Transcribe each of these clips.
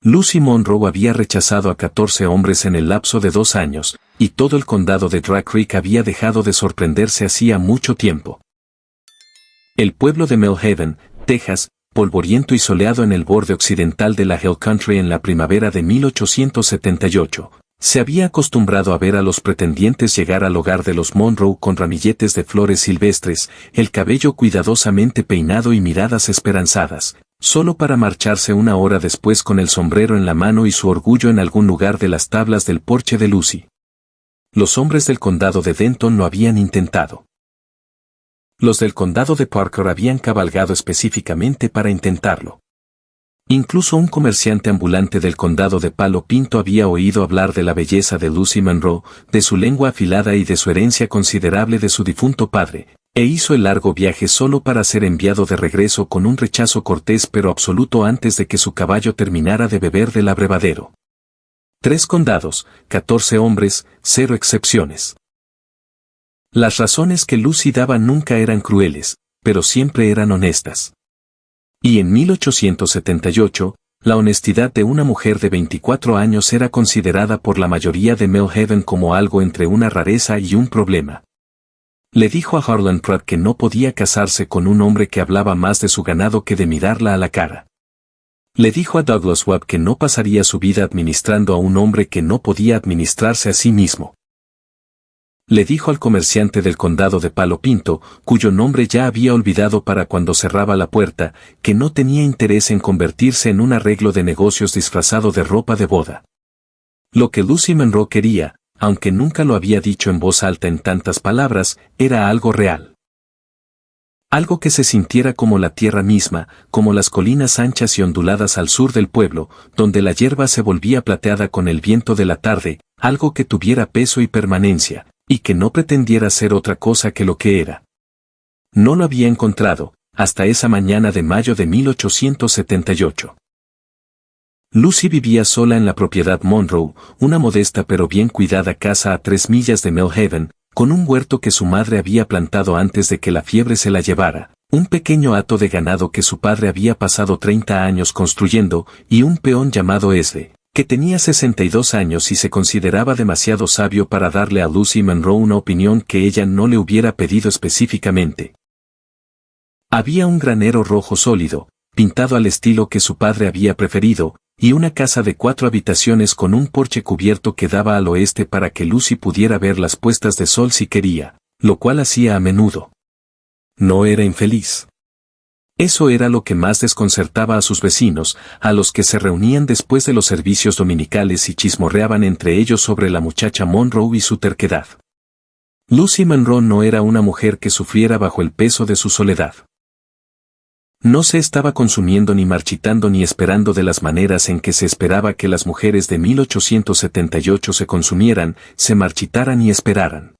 Lucy Monroe había rechazado a 14 hombres en el lapso de 2 años, y todo el condado de Dry Creek había dejado de sorprenderse hacía mucho tiempo. El pueblo de Millhaven, Texas, polvoriento y soleado en el borde occidental de la Hill Country en la primavera de 1878, se había acostumbrado a ver a los pretendientes llegar al hogar de los Monroe con ramilletes de flores silvestres, el cabello cuidadosamente peinado y miradas esperanzadas, solo para marcharse una hora después con el sombrero en la mano y su orgullo en algún lugar de las tablas del porche de Lucy. Los hombres del condado de Denton lo habían intentado. Los del condado de Parker habían cabalgado específicamente para intentarlo. Incluso un comerciante ambulante del condado de Palo Pinto había oído hablar de la belleza de Lucy Monroe, de su lengua afilada y de su herencia considerable de su difunto padre, e hizo el largo viaje solo para ser enviado de regreso con un rechazo cortés pero absoluto antes de que su caballo terminara de beber del abrevadero. 3 condados, 14 hombres, 0 excepciones. Las razones que Lucy daba nunca eran crueles, pero siempre eran honestas. Y en 1878, la honestidad de una mujer de 24 años era considerada por la mayoría de Millhaven como algo entre una rareza y un problema. Le dijo a Harlan Pratt que no podía casarse con un hombre que hablaba más de su ganado que de mirarla a la cara. Le dijo a Douglas Webb que no pasaría su vida administrando a un hombre que no podía administrarse a sí mismo. Le dijo al comerciante del condado de Palo Pinto, cuyo nombre ya había olvidado para cuando cerraba la puerta, que no tenía interés en convertirse en un arreglo de negocios disfrazado de ropa de boda. Lo que Lucy Monroe quería, aunque nunca lo había dicho en voz alta en tantas palabras, era algo real. Algo que se sintiera como la tierra misma, como las colinas anchas y onduladas al sur del pueblo, donde la hierba se volvía plateada con el viento de la tarde, algo que tuviera peso y permanencia, y que no pretendiera ser otra cosa que lo que era. No lo había encontrado, hasta esa mañana de mayo de 1878. Lucy vivía sola en la propiedad Monroe, una modesta pero bien cuidada casa a 3 millas de Millhaven, con un huerto que su madre había plantado antes de que la fiebre se la llevara, un pequeño hato de ganado que su padre había pasado 30 años construyendo, y un peón llamado Esle, que tenía 62 años y se consideraba demasiado sabio para darle a Lucy Monroe una opinión que ella no le hubiera pedido específicamente. Había un granero rojo sólido, pintado al estilo que su padre había preferido, y una casa de 4 habitaciones con un porche cubierto que daba al oeste para que Lucy pudiera ver las puestas de sol si quería, lo cual hacía a menudo. No era infeliz. Eso era lo que más desconcertaba a sus vecinos, a los que se reunían después de los servicios dominicales y chismorreaban entre ellos sobre la muchacha Monroe y su terquedad. Lucy Monroe no era una mujer que sufriera bajo el peso de su soledad. No se estaba consumiendo ni marchitando ni esperando de las maneras en que se esperaba que las mujeres de 1878 se consumieran, se marchitaran y esperaran.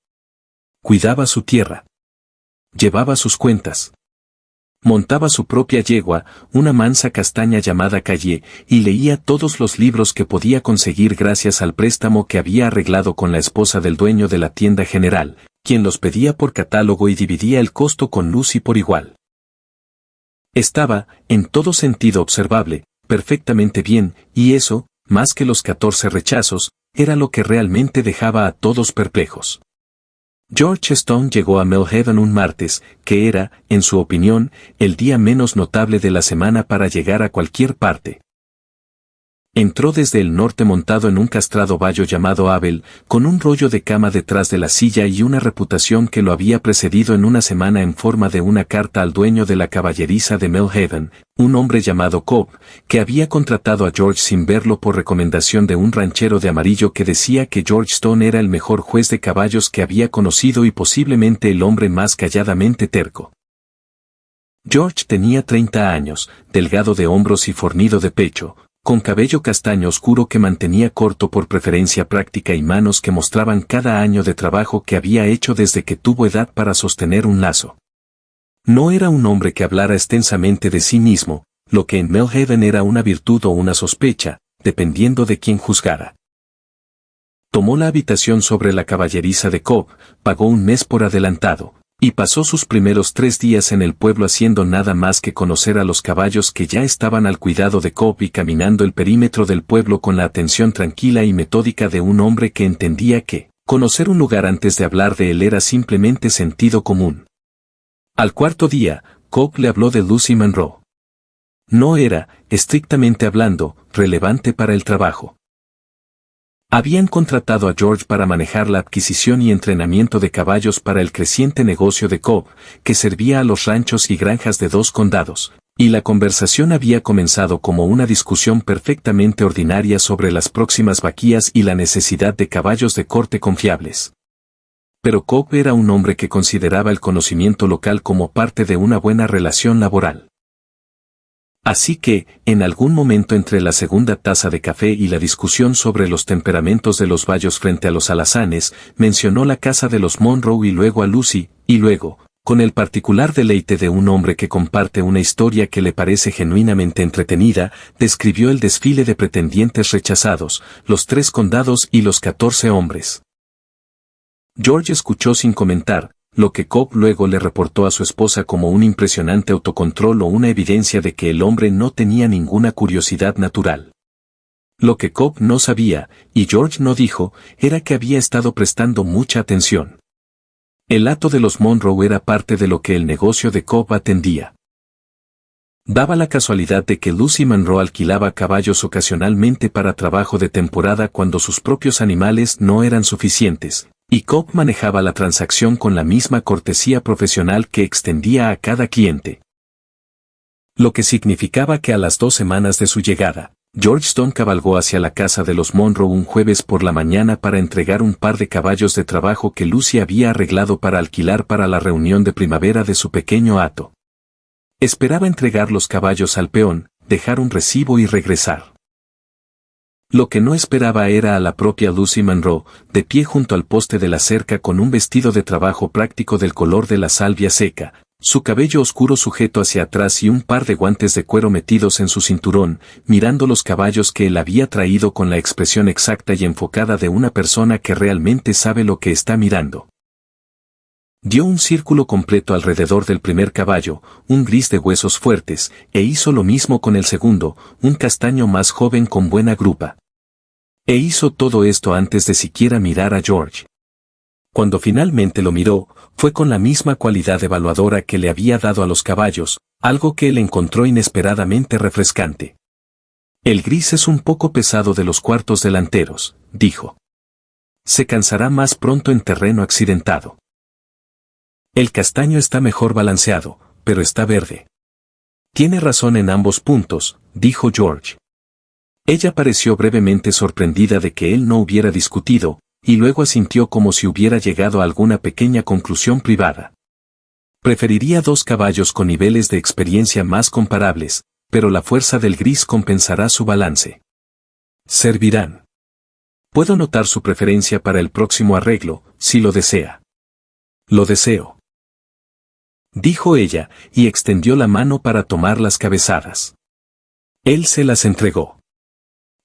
Cuidaba su tierra. Llevaba sus cuentas. Montaba su propia yegua, una mansa castaña llamada Calle, y leía todos los libros que podía conseguir gracias al préstamo que había arreglado con la esposa del dueño de la tienda general, quien los pedía por catálogo y dividía el costo con Lucy por igual. Estaba, en todo sentido observable, perfectamente bien, y eso, más que los 14 rechazos, era lo que realmente dejaba a todos perplejos. George Stone llegó a Millhaven un martes, que era, en su opinión, el día menos notable de la semana para llegar a cualquier parte. Entró desde el norte montado en un castrado bayo llamado Abel, con un rollo de cama detrás de la silla y una reputación que lo había precedido en una semana en forma de una carta al dueño de la caballeriza de Millhaven, un hombre llamado Cobb, que había contratado a George sin verlo por recomendación de un ranchero de Amarillo que decía que George Stone era el mejor juez de caballos que había conocido y posiblemente el hombre más calladamente terco. George tenía 30 años, delgado de hombros y fornido de pecho, con cabello castaño oscuro que mantenía corto por preferencia práctica y manos que mostraban cada año de trabajo que había hecho desde que tuvo edad para sostener un lazo. No era un hombre que hablara extensamente de sí mismo, lo que en Millhaven era una virtud o una sospecha, dependiendo de quién juzgara. Tomó la habitación sobre la caballeriza de Cobb, pagó un mes por adelantado, Y pasó sus primeros 3 días en el pueblo haciendo nada más que conocer a los caballos que ya estaban al cuidado de Cobb y caminando el perímetro del pueblo con la atención tranquila y metódica de un hombre que entendía que conocer un lugar antes de hablar de él era simplemente sentido común. Al 4.º día, Cobb le habló de Lucy Monroe. No era, estrictamente hablando, relevante para el trabajo. Habían contratado a George para manejar la adquisición y entrenamiento de caballos para el creciente negocio de Cobb, que servía a los ranchos y granjas de 2 condados, y la conversación había comenzado como una discusión perfectamente ordinaria sobre las próximas vaquillas y la necesidad de caballos de corte confiables. Pero Cobb era un hombre que consideraba el conocimiento local como parte de una buena relación laboral. Así que, en algún momento entre la segunda taza de café y la discusión sobre los temperamentos de los bayos frente a los alazanes, mencionó la casa de los Monroe y luego a Lucy, y luego, con el particular deleite de un hombre que comparte una historia que le parece genuinamente entretenida, describió el desfile de pretendientes rechazados, los 3 condados y los 14 hombres. George escuchó sin comentar, lo que Cobb luego le reportó a su esposa como un impresionante autocontrol o una evidencia de que el hombre no tenía ninguna curiosidad natural. Lo que Cobb no sabía, y George no dijo, era que había estado prestando mucha atención. El hato de los Monroe era parte de lo que el negocio de Cobb atendía. Daba la casualidad de que Lucy Monroe alquilaba caballos ocasionalmente para trabajo de temporada cuando sus propios animales no eran suficientes, y Cobb manejaba la transacción con la misma cortesía profesional que extendía a cada cliente. Lo que significaba que a las 2 semanas de su llegada, Georgetown cabalgó hacia la casa de los Monroe un jueves por la mañana para entregar un par de caballos de trabajo que Lucy había arreglado para alquilar para la reunión de primavera de su pequeño hato. Esperaba entregar los caballos al peón, dejar un recibo y regresar. Lo que no esperaba era a la propia Lucy Monroe, de pie junto al poste de la cerca con un vestido de trabajo práctico del color de la salvia seca, su cabello oscuro sujeto hacia atrás y un par de guantes de cuero metidos en su cinturón, mirando los caballos que él había traído con la expresión exacta y enfocada de una persona que realmente sabe lo que está mirando. Dio un círculo completo alrededor del primer caballo, un gris de huesos fuertes, e hizo lo mismo con el segundo, un castaño más joven con buena grupa. E hizo todo esto antes de siquiera mirar a George. Cuando finalmente lo miró, fue con la misma cualidad evaluadora que le había dado a los caballos, algo que él encontró inesperadamente refrescante. El gris es un poco pesado de los cuartos delanteros, dijo. Se cansará más pronto en terreno accidentado. El castaño está mejor balanceado, pero está verde. Tiene razón en ambos puntos, dijo George. Ella pareció brevemente sorprendida de que él no hubiera discutido, y luego asintió como si hubiera llegado a alguna pequeña conclusión privada. Preferiría 2 caballos con niveles de experiencia más comparables, pero la fuerza del gris compensará su balance. Servirán. Puedo notar su preferencia para el próximo arreglo, si lo desea. Lo deseo. Dijo ella, y extendió la mano para tomar las cabezadas. Él se las entregó.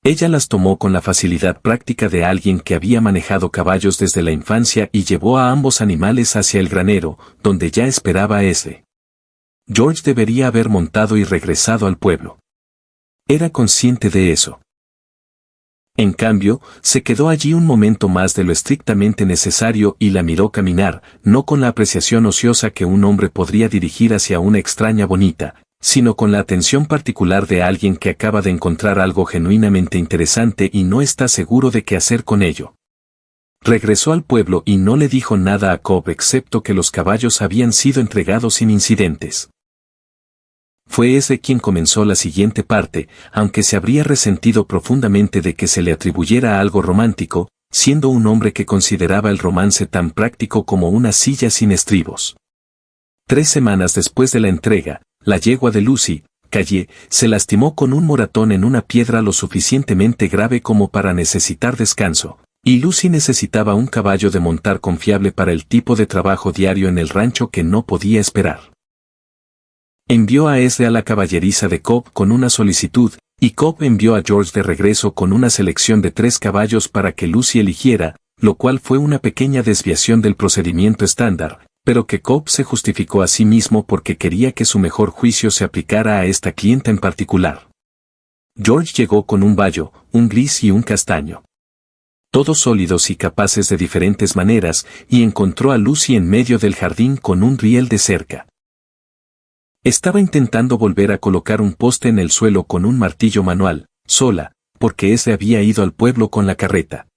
Ella las tomó con la facilidad práctica de alguien que había manejado caballos desde la infancia y llevó a ambos animales hacia el granero, donde ya esperaba a ese. George debería haber montado y regresado al pueblo. Era consciente de eso. En cambio, se quedó allí un momento más de lo estrictamente necesario y la miró caminar, no con la apreciación ociosa que un hombre podría dirigir hacia una extraña bonita, sino con la atención particular de alguien que acaba de encontrar algo genuinamente interesante y no está seguro de qué hacer con ello. Regresó al pueblo y no le dijo nada a Cobb excepto que los caballos habían sido entregados sin incidentes. Fue ese quien comenzó la siguiente parte, aunque se habría resentido profundamente de que se le atribuyera algo romántico, siendo un hombre que consideraba el romance tan práctico como una silla sin estribos. 3 semanas después de la entrega, la yegua de Lucy, Calle, se lastimó con un moratón en una piedra lo suficientemente grave como para necesitar descanso, y Lucy necesitaba un caballo de montar confiable para el tipo de trabajo diario en el rancho que no podía esperar. Envió a Esre a la caballeriza de Cobb con una solicitud, y Cobb envió a George de regreso con una selección de 3 caballos para que Lucy eligiera, lo cual fue una pequeña desviación del procedimiento estándar, Pero que Cobb se justificó a sí mismo porque quería que su mejor juicio se aplicara a esta clienta en particular. George llegó con un bayo, un gris y un castaño. Todos sólidos y capaces de diferentes maneras, y encontró a Lucy en medio del jardín con un riel de cerca. Estaba intentando volver a colocar un poste en el suelo con un martillo manual, sola, porque ese había ido al pueblo con la carreta.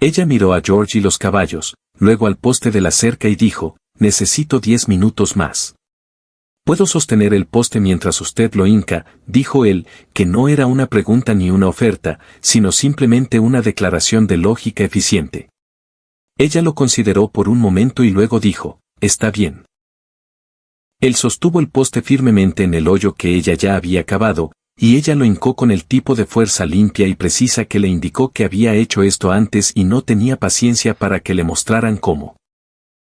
Ella miró a George y los caballos, luego al poste de la cerca y dijo, «Necesito 10 minutos más». «Puedo sostener el poste mientras usted lo hinca», dijo él, que no era una pregunta ni una oferta, sino simplemente una declaración de lógica eficiente. Ella lo consideró por un momento y luego dijo, «Está bien». Él sostuvo el poste firmemente en el hoyo que ella ya había cavado, y ella lo hincó con el tipo de fuerza limpia y precisa que le indicó que había hecho esto antes y no tenía paciencia para que le mostraran cómo.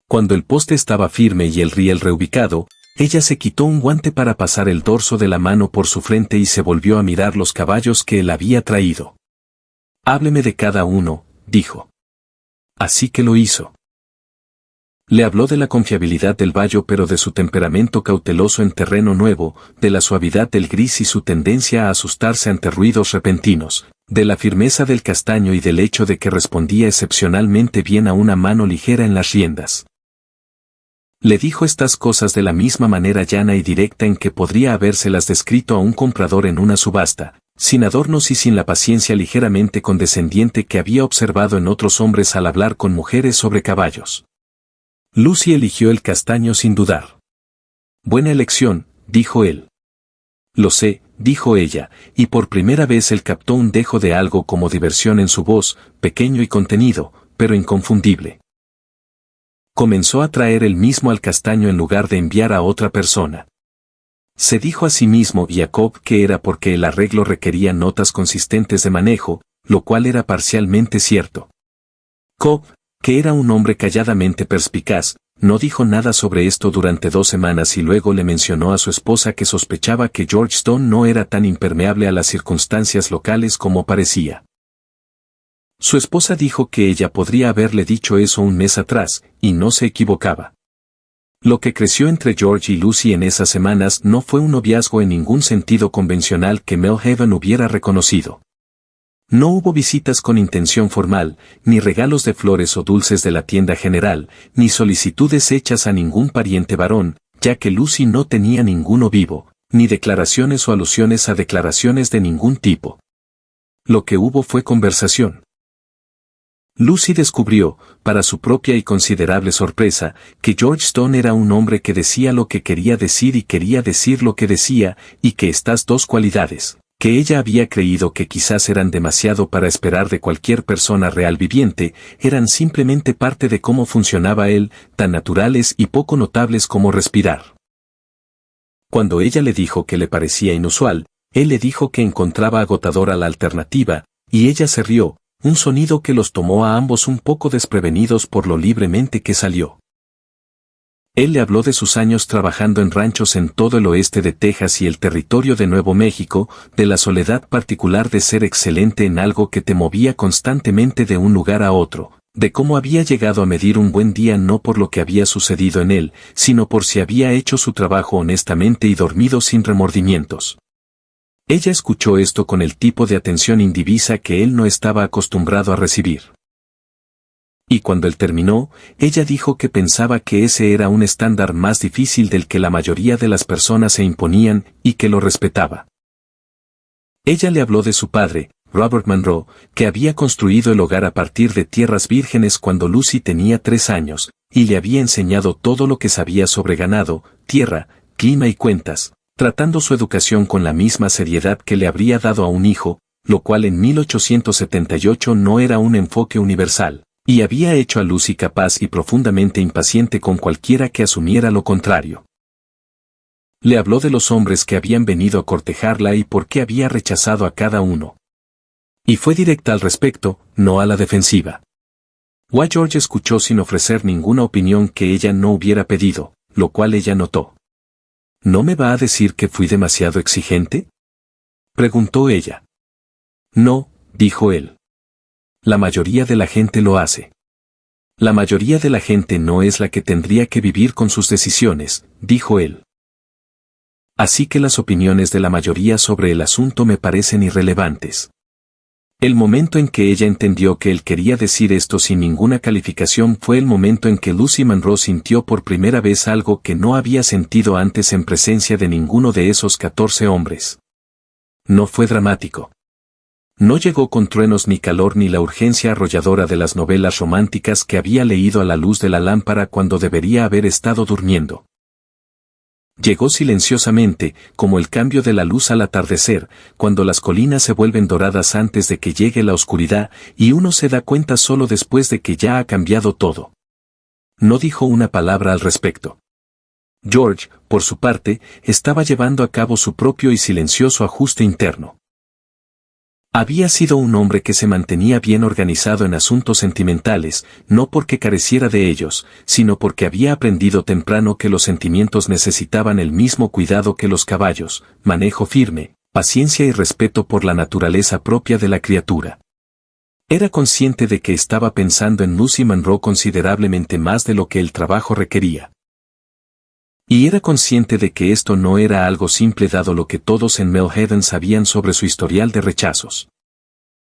Cuando el poste estaba firme y el riel reubicado, ella se quitó un guante para pasar el dorso de la mano por su frente y se volvió a mirar los caballos que él había traído. «Hábleme de cada uno», dijo. Así que lo hizo. Le habló de la confiabilidad del bayo pero de su temperamento cauteloso en terreno nuevo, de la suavidad del gris y su tendencia a asustarse ante ruidos repentinos, de la firmeza del castaño y del hecho de que respondía excepcionalmente bien a una mano ligera en las riendas. Le dijo estas cosas de la misma manera llana y directa en que podría habérselas descrito a un comprador en una subasta, sin adornos y sin la paciencia ligeramente condescendiente que había observado en otros hombres al hablar con mujeres sobre caballos. Lucy eligió el castaño sin dudar. «Buena elección», dijo él. «Lo sé», dijo ella, y por primera vez él captó un dejo de algo como diversión en su voz, pequeño y contenido, pero inconfundible. Comenzó a traer él mismo al castaño en lugar de enviar a otra persona. Se dijo a sí mismo y a Cobb que era porque el arreglo requería notas consistentes de manejo, lo cual era parcialmente cierto. Cobb, que era un hombre calladamente perspicaz, no dijo nada sobre esto durante 2 semanas y luego le mencionó a su esposa que sospechaba que George Stone no era tan impermeable a las circunstancias locales como parecía. Su esposa dijo que ella podría haberle dicho eso un mes atrás, y no se equivocaba. Lo que creció entre George y Lucy en esas semanas no fue un noviazgo en ningún sentido convencional que Millhaven hubiera reconocido. No hubo visitas con intención formal, ni regalos de flores o dulces de la tienda general, ni solicitudes hechas a ningún pariente varón, ya que Lucy no tenía ninguno vivo, ni declaraciones o alusiones a declaraciones de ningún tipo. Lo que hubo fue conversación. Lucy descubrió, para su propia y considerable sorpresa, que George Stone era un hombre que decía lo que quería decir y quería decir lo que decía, y que estas dos cualidades, que ella había creído que quizás eran demasiado para esperar de cualquier persona real viviente, eran simplemente parte de cómo funcionaba él, tan naturales y poco notables como respirar. Cuando ella le dijo que le parecía inusual, él le dijo que encontraba agotadora la alternativa, y ella se rió, un sonido que los tomó a ambos un poco desprevenidos por lo libremente que salió. Él le habló de sus años trabajando en ranchos en todo el oeste de Texas y el territorio de Nuevo México, de la soledad particular de ser excelente en algo que te movía constantemente de un lugar a otro, de cómo había llegado a medir un buen día no por lo que había sucedido en él, sino por si había hecho su trabajo honestamente y dormido sin remordimientos. Ella escuchó esto con el tipo de atención indivisa que él no estaba acostumbrado a recibir. Y cuando él terminó, ella dijo que pensaba que ese era un estándar más difícil del que la mayoría de las personas se imponían, y que lo respetaba. Ella le habló de su padre, Robert Monroe, que había construido el hogar a partir de tierras vírgenes cuando Lucy tenía 3 años, y le había enseñado todo lo que sabía sobre ganado, tierra, clima y cuentas, tratando su educación con la misma seriedad que le habría dado a un hijo, lo cual en 1878 no era un enfoque universal. Y había hecho a Lucy capaz y profundamente impaciente con cualquiera que asumiera lo contrario. Le habló de los hombres que habían venido a cortejarla y por qué había rechazado a cada uno. Y fue directa al respecto, no a la defensiva. Why George escuchó sin ofrecer ninguna opinión que ella no hubiera pedido, lo cual ella notó. ¿No me va a decir que fui demasiado exigente?, preguntó ella. No, dijo él. La mayoría de la gente lo hace. La mayoría de la gente no es la que tendría que vivir con sus decisiones, dijo él. Así que las opiniones de la mayoría sobre el asunto me parecen irrelevantes. El momento en que ella entendió que él quería decir esto sin ninguna calificación fue el momento en que Lucy Monroe sintió por primera vez algo que no había sentido antes en presencia de ninguno de esos 14 hombres. No fue dramático. No llegó con truenos ni calor ni la urgencia arrolladora de las novelas románticas que había leído a la luz de la lámpara cuando debería haber estado durmiendo. Llegó silenciosamente, como el cambio de la luz al atardecer, cuando las colinas se vuelven doradas antes de que llegue la oscuridad, y uno se da cuenta solo después de que ya ha cambiado todo. No dijo una palabra al respecto. George, por su parte, estaba llevando a cabo su propio y silencioso ajuste interno. Había sido un hombre que se mantenía bien organizado en asuntos sentimentales, no porque careciera de ellos, sino porque había aprendido temprano que los sentimientos necesitaban el mismo cuidado que los caballos, manejo firme, paciencia y respeto por la naturaleza propia de la criatura. Era consciente de que estaba pensando en Lucy Monroe considerablemente más de lo que el trabajo requería. Y era consciente de que esto no era algo simple dado lo que todos en Millhaven sabían sobre su historial de rechazos.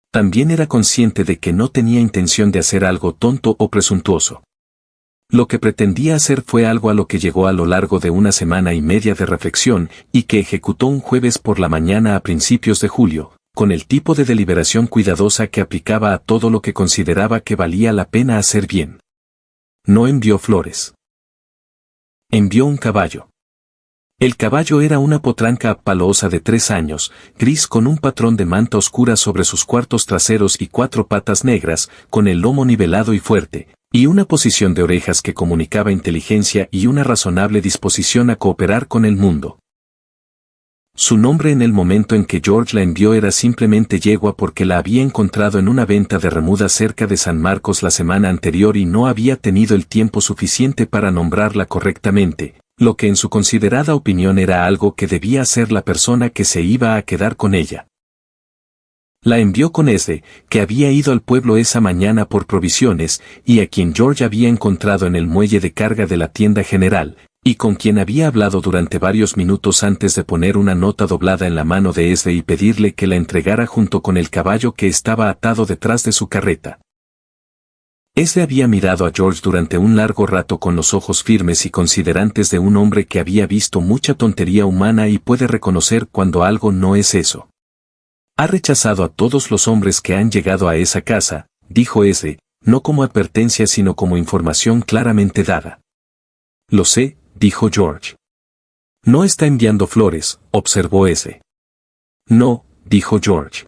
También era consciente de que no tenía intención de hacer algo tonto o presuntuoso. Lo que pretendía hacer fue algo a lo que llegó a lo largo de una semana y media de reflexión y que ejecutó un jueves por la mañana a principios de julio, con el tipo de deliberación cuidadosa que aplicaba a todo lo que consideraba que valía la pena hacer bien. No envió flores. Envió un caballo. El caballo era una potranca palosa de 3 años, gris con un patrón de manta oscura sobre sus cuartos traseros y 4 patas negras, con el lomo nivelado y fuerte, y una posición de orejas que comunicaba inteligencia y una razonable disposición a cooperar con el mundo. Su nombre en el momento en que George la envió era simplemente Yegua porque la había encontrado en una venta de remuda cerca de San Marcos la semana anterior y no había tenido el tiempo suficiente para nombrarla correctamente, lo que en su considerada opinión era algo que debía hacer la persona que se iba a quedar con ella. La envió con Esde, que había ido al pueblo esa mañana por provisiones, y a quien George había encontrado en el muelle de carga de la tienda general, y con quien había hablado durante varios minutos antes de poner una nota doblada en la mano de Esde y pedirle que la entregara junto con el caballo que estaba atado detrás de su carreta. Esde había mirado a George durante un largo rato con los ojos firmes y considerantes de un hombre que había visto mucha tontería humana y puede reconocer cuando algo no es eso. Ha rechazado a todos los hombres que han llegado a esa casa, dijo Esde, no como advertencia sino como información claramente dada. Lo sé, dijo George. No está enviando flores, observó Esde. No, dijo George.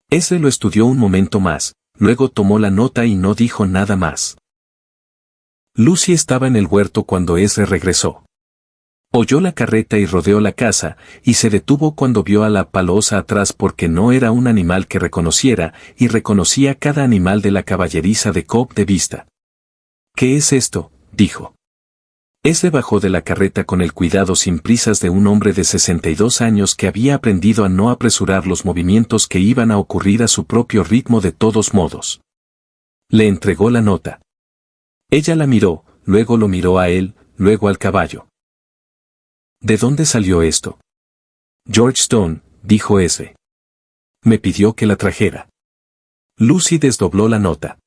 Esde lo estudió un momento más, luego tomó la nota y no dijo nada más. Lucy estaba en el huerto cuando Esde regresó. Oyó la carreta y rodeó la casa, y se detuvo cuando vio a la palosa atrás porque no era un animal que reconociera, y reconocía cada animal de la caballeriza de Cobb de vista. ¿Qué es esto?, dijo. Esde bajó de la carreta con el cuidado sin prisas de un hombre de 62 años que había aprendido a no apresurar los movimientos que iban a ocurrir a su propio ritmo de todos modos. Le entregó la nota. Ella la miró, luego lo miró a él, luego al caballo. ¿De dónde salió esto? George Stone, dijo Esde. Me pidió que la trajera. Lucy desdobló la nota.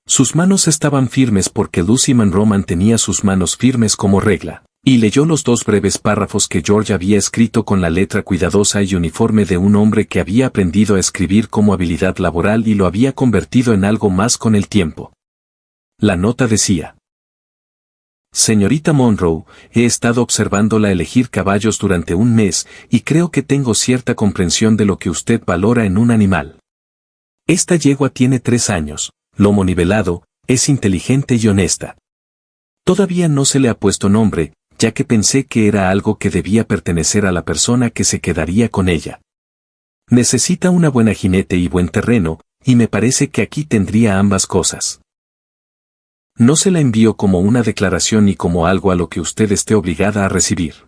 Sus manos estaban firmes porque Lucy Monroe mantenía sus manos firmes como regla, y leyó los 2 breves párrafos que George había escrito con la letra cuidadosa y uniforme de un hombre que había aprendido a escribir como habilidad laboral y lo había convertido en algo más con el tiempo. La nota decía: Señorita Monroe, he estado observándola elegir caballos durante un mes, y creo que tengo cierta comprensión de lo que usted valora en un animal. Esta yegua tiene 3 años, lomo nivelado, es inteligente y honesta. Todavía no se le ha puesto nombre, ya que pensé que era algo que debía pertenecer a la persona que se quedaría con ella. Necesita una buena jinete y buen terreno, y me parece que aquí tendría ambas cosas. No se la envío como una declaración ni como algo a lo que usted esté obligada a recibir.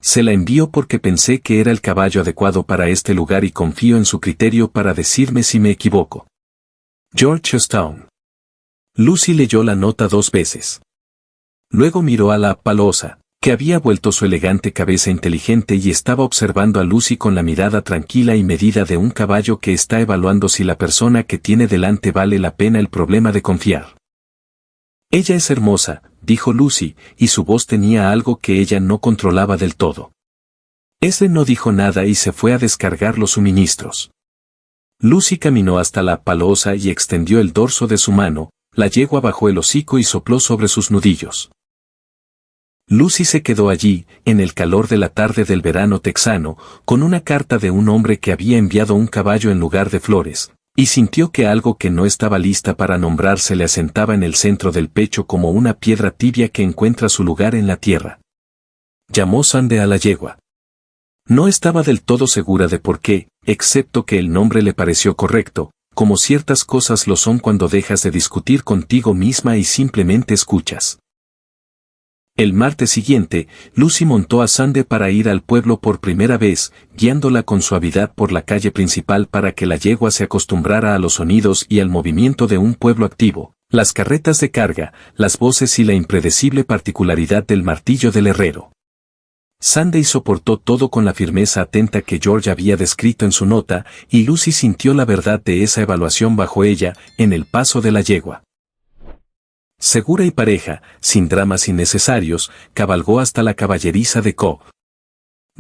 Se la envío porque pensé que era el caballo adecuado para este lugar y confío en su criterio para decirme si me equivoco. George Stone. Lucy leyó la nota 2 veces. Luego miró a la Palosa, que había vuelto su elegante cabeza inteligente y estaba observando a Lucy con la mirada tranquila y medida de un caballo que está evaluando si la persona que tiene delante vale la pena el problema de confiar. Ella es hermosa, dijo Lucy, y su voz tenía algo que ella no controlaba del todo. Ese no dijo nada y se fue a descargar los suministros. Lucy caminó hasta la Palosa y extendió el dorso de su mano, la yegua bajó el hocico y sopló sobre sus nudillos. Lucy se quedó allí, en el calor de la tarde del verano texano, con una carta de un hombre que había enviado un caballo en lugar de flores, y sintió que algo que no estaba lista para nombrar se le asentaba en el centro del pecho como una piedra tibia que encuentra su lugar en la tierra. Llamó Sande a la yegua. No estaba del todo segura de por qué, excepto que el nombre le pareció correcto, como ciertas cosas lo son cuando dejas de discutir contigo misma y simplemente escuchas. El martes siguiente, Lucy montó a Sande para ir al pueblo por primera vez, guiándola con suavidad por la calle principal para que la yegua se acostumbrara a los sonidos y al movimiento de un pueblo activo, las carretas de carga, las voces y la impredecible particularidad del martillo del herrero. Sande soportó todo con la firmeza atenta que George había descrito en su nota, y Lucy sintió la verdad de esa evaluación bajo ella, en el paso de la yegua. Segura y pareja, sin dramas innecesarios, cabalgó hasta la caballeriza de Cobb.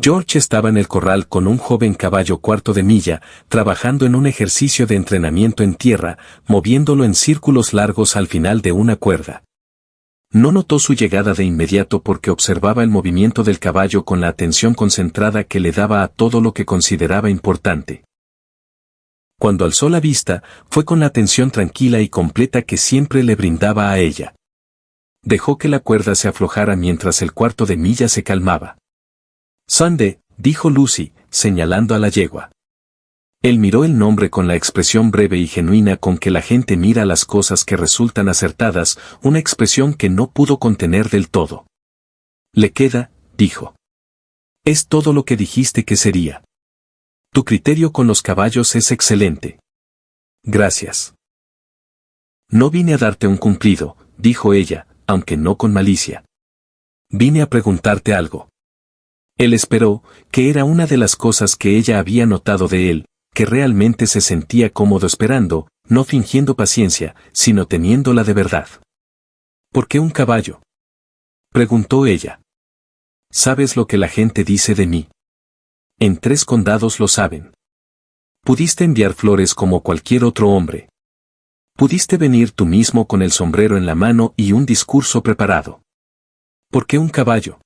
George estaba en el corral con un joven caballo cuarto de milla, trabajando en un ejercicio de entrenamiento en tierra, moviéndolo en círculos largos al final de una cuerda. No notó su llegada de inmediato porque observaba el movimiento del caballo con la atención concentrada que le daba a todo lo que consideraba importante. Cuando alzó la vista, fue con la atención tranquila y completa que siempre le brindaba a ella. Dejó que la cuerda se aflojara mientras el cuarto de milla se calmaba. «Sande», dijo Lucy, señalando a la yegua. Él miró el nombre con la expresión breve y genuina con que la gente mira las cosas que resultan acertadas, una expresión que no pudo contener del todo. «Le queda», dijo. «Es todo lo que dijiste que sería. Tu criterio con los caballos es excelente. Gracias». «No vine a darte un cumplido», dijo ella, aunque no con malicia. «Vine a preguntarte algo». Él esperó, que era una de las cosas que ella había notado de él, que realmente se sentía cómodo esperando, no fingiendo paciencia, sino teniéndola de verdad. «¿Por qué un caballo?», preguntó ella. «¿Sabes lo que la gente dice de mí? En 3 condados lo saben. Pudiste enviar flores como cualquier otro hombre. Pudiste venir tú mismo con el sombrero en la mano y un discurso preparado. ¿Por qué un caballo?».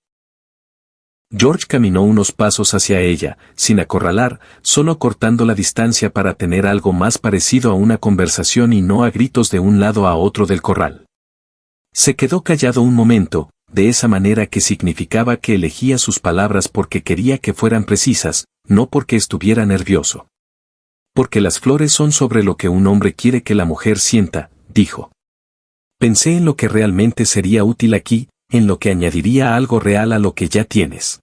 George caminó unos pasos hacia ella, sin acorralar, solo cortando la distancia para tener algo más parecido a una conversación y no a gritos de un lado a otro del corral. Se quedó callado un momento, de esa manera que significaba que elegía sus palabras porque quería que fueran precisas, no porque estuviera nervioso. «Porque las flores son sobre lo que un hombre quiere que la mujer sienta», dijo. «Pensé en lo que realmente sería útil aquí, en lo que añadiría algo real a lo que ya tienes.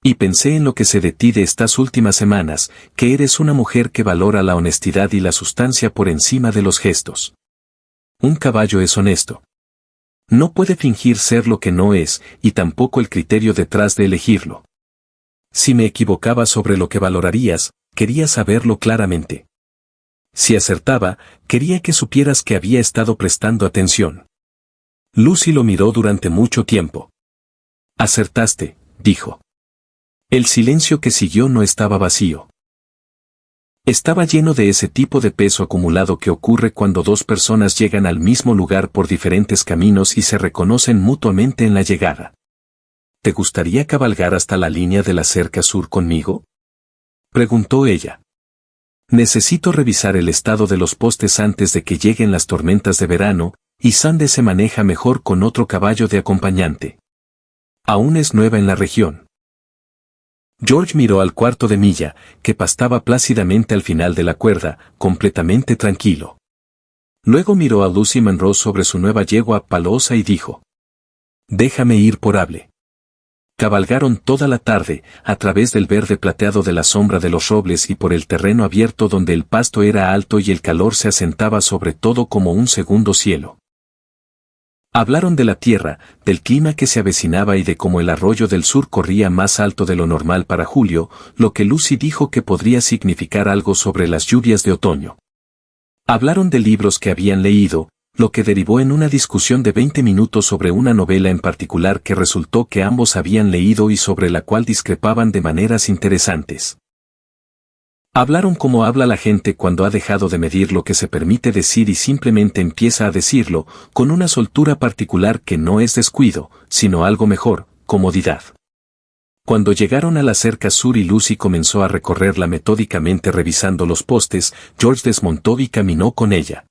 Y pensé en lo que sé de ti de estas últimas semanas, que eres una mujer que valora la honestidad y la sustancia por encima de los gestos. Un caballo es honesto. No puede fingir ser lo que no es, y tampoco el criterio detrás de elegirlo. Si me equivocaba sobre lo que valorarías, quería saberlo claramente. Si acertaba, quería que supieras que había estado prestando atención». Lucy lo miró durante mucho tiempo. «Acertaste», dijo. El silencio que siguió no estaba vacío. Estaba lleno de ese tipo de peso acumulado que ocurre cuando 2 personas llegan al mismo lugar por diferentes caminos y se reconocen mutuamente en la llegada. «¿Te gustaría cabalgar hasta la línea de la cerca sur conmigo?», preguntó ella. «Necesito revisar el estado de los postes antes de que lleguen las tormentas de verano, y Sande se maneja mejor con otro caballo de acompañante. Aún es nueva en la región». George miró al cuarto de milla, que pastaba plácidamente al final de la cuerda, completamente tranquilo. Luego miró a Lucy Monroe sobre su nueva yegua Palosa y dijo: «Déjame ir por Able». Cabalgaron toda la tarde, a través del verde plateado de la sombra de los robles y por el terreno abierto donde el pasto era alto y el calor se asentaba sobre todo como un segundo cielo. Hablaron de la tierra, del clima que se avecinaba y de cómo el arroyo del sur corría más alto de lo normal para julio, lo que Lucy dijo que podría significar algo sobre las lluvias de otoño. Hablaron de libros que habían leído, lo que derivó en una discusión de 20 minutos sobre una novela en particular que resultó que ambos habían leído y sobre la cual discrepaban de maneras interesantes. Hablaron como habla la gente cuando ha dejado de medir lo que se permite decir y simplemente empieza a decirlo, con una soltura particular que no es descuido, sino algo mejor, comodidad. Cuando llegaron a la cerca sur y Lucy comenzó a recorrerla metódicamente revisando los postes, George desmontó y caminó con ella.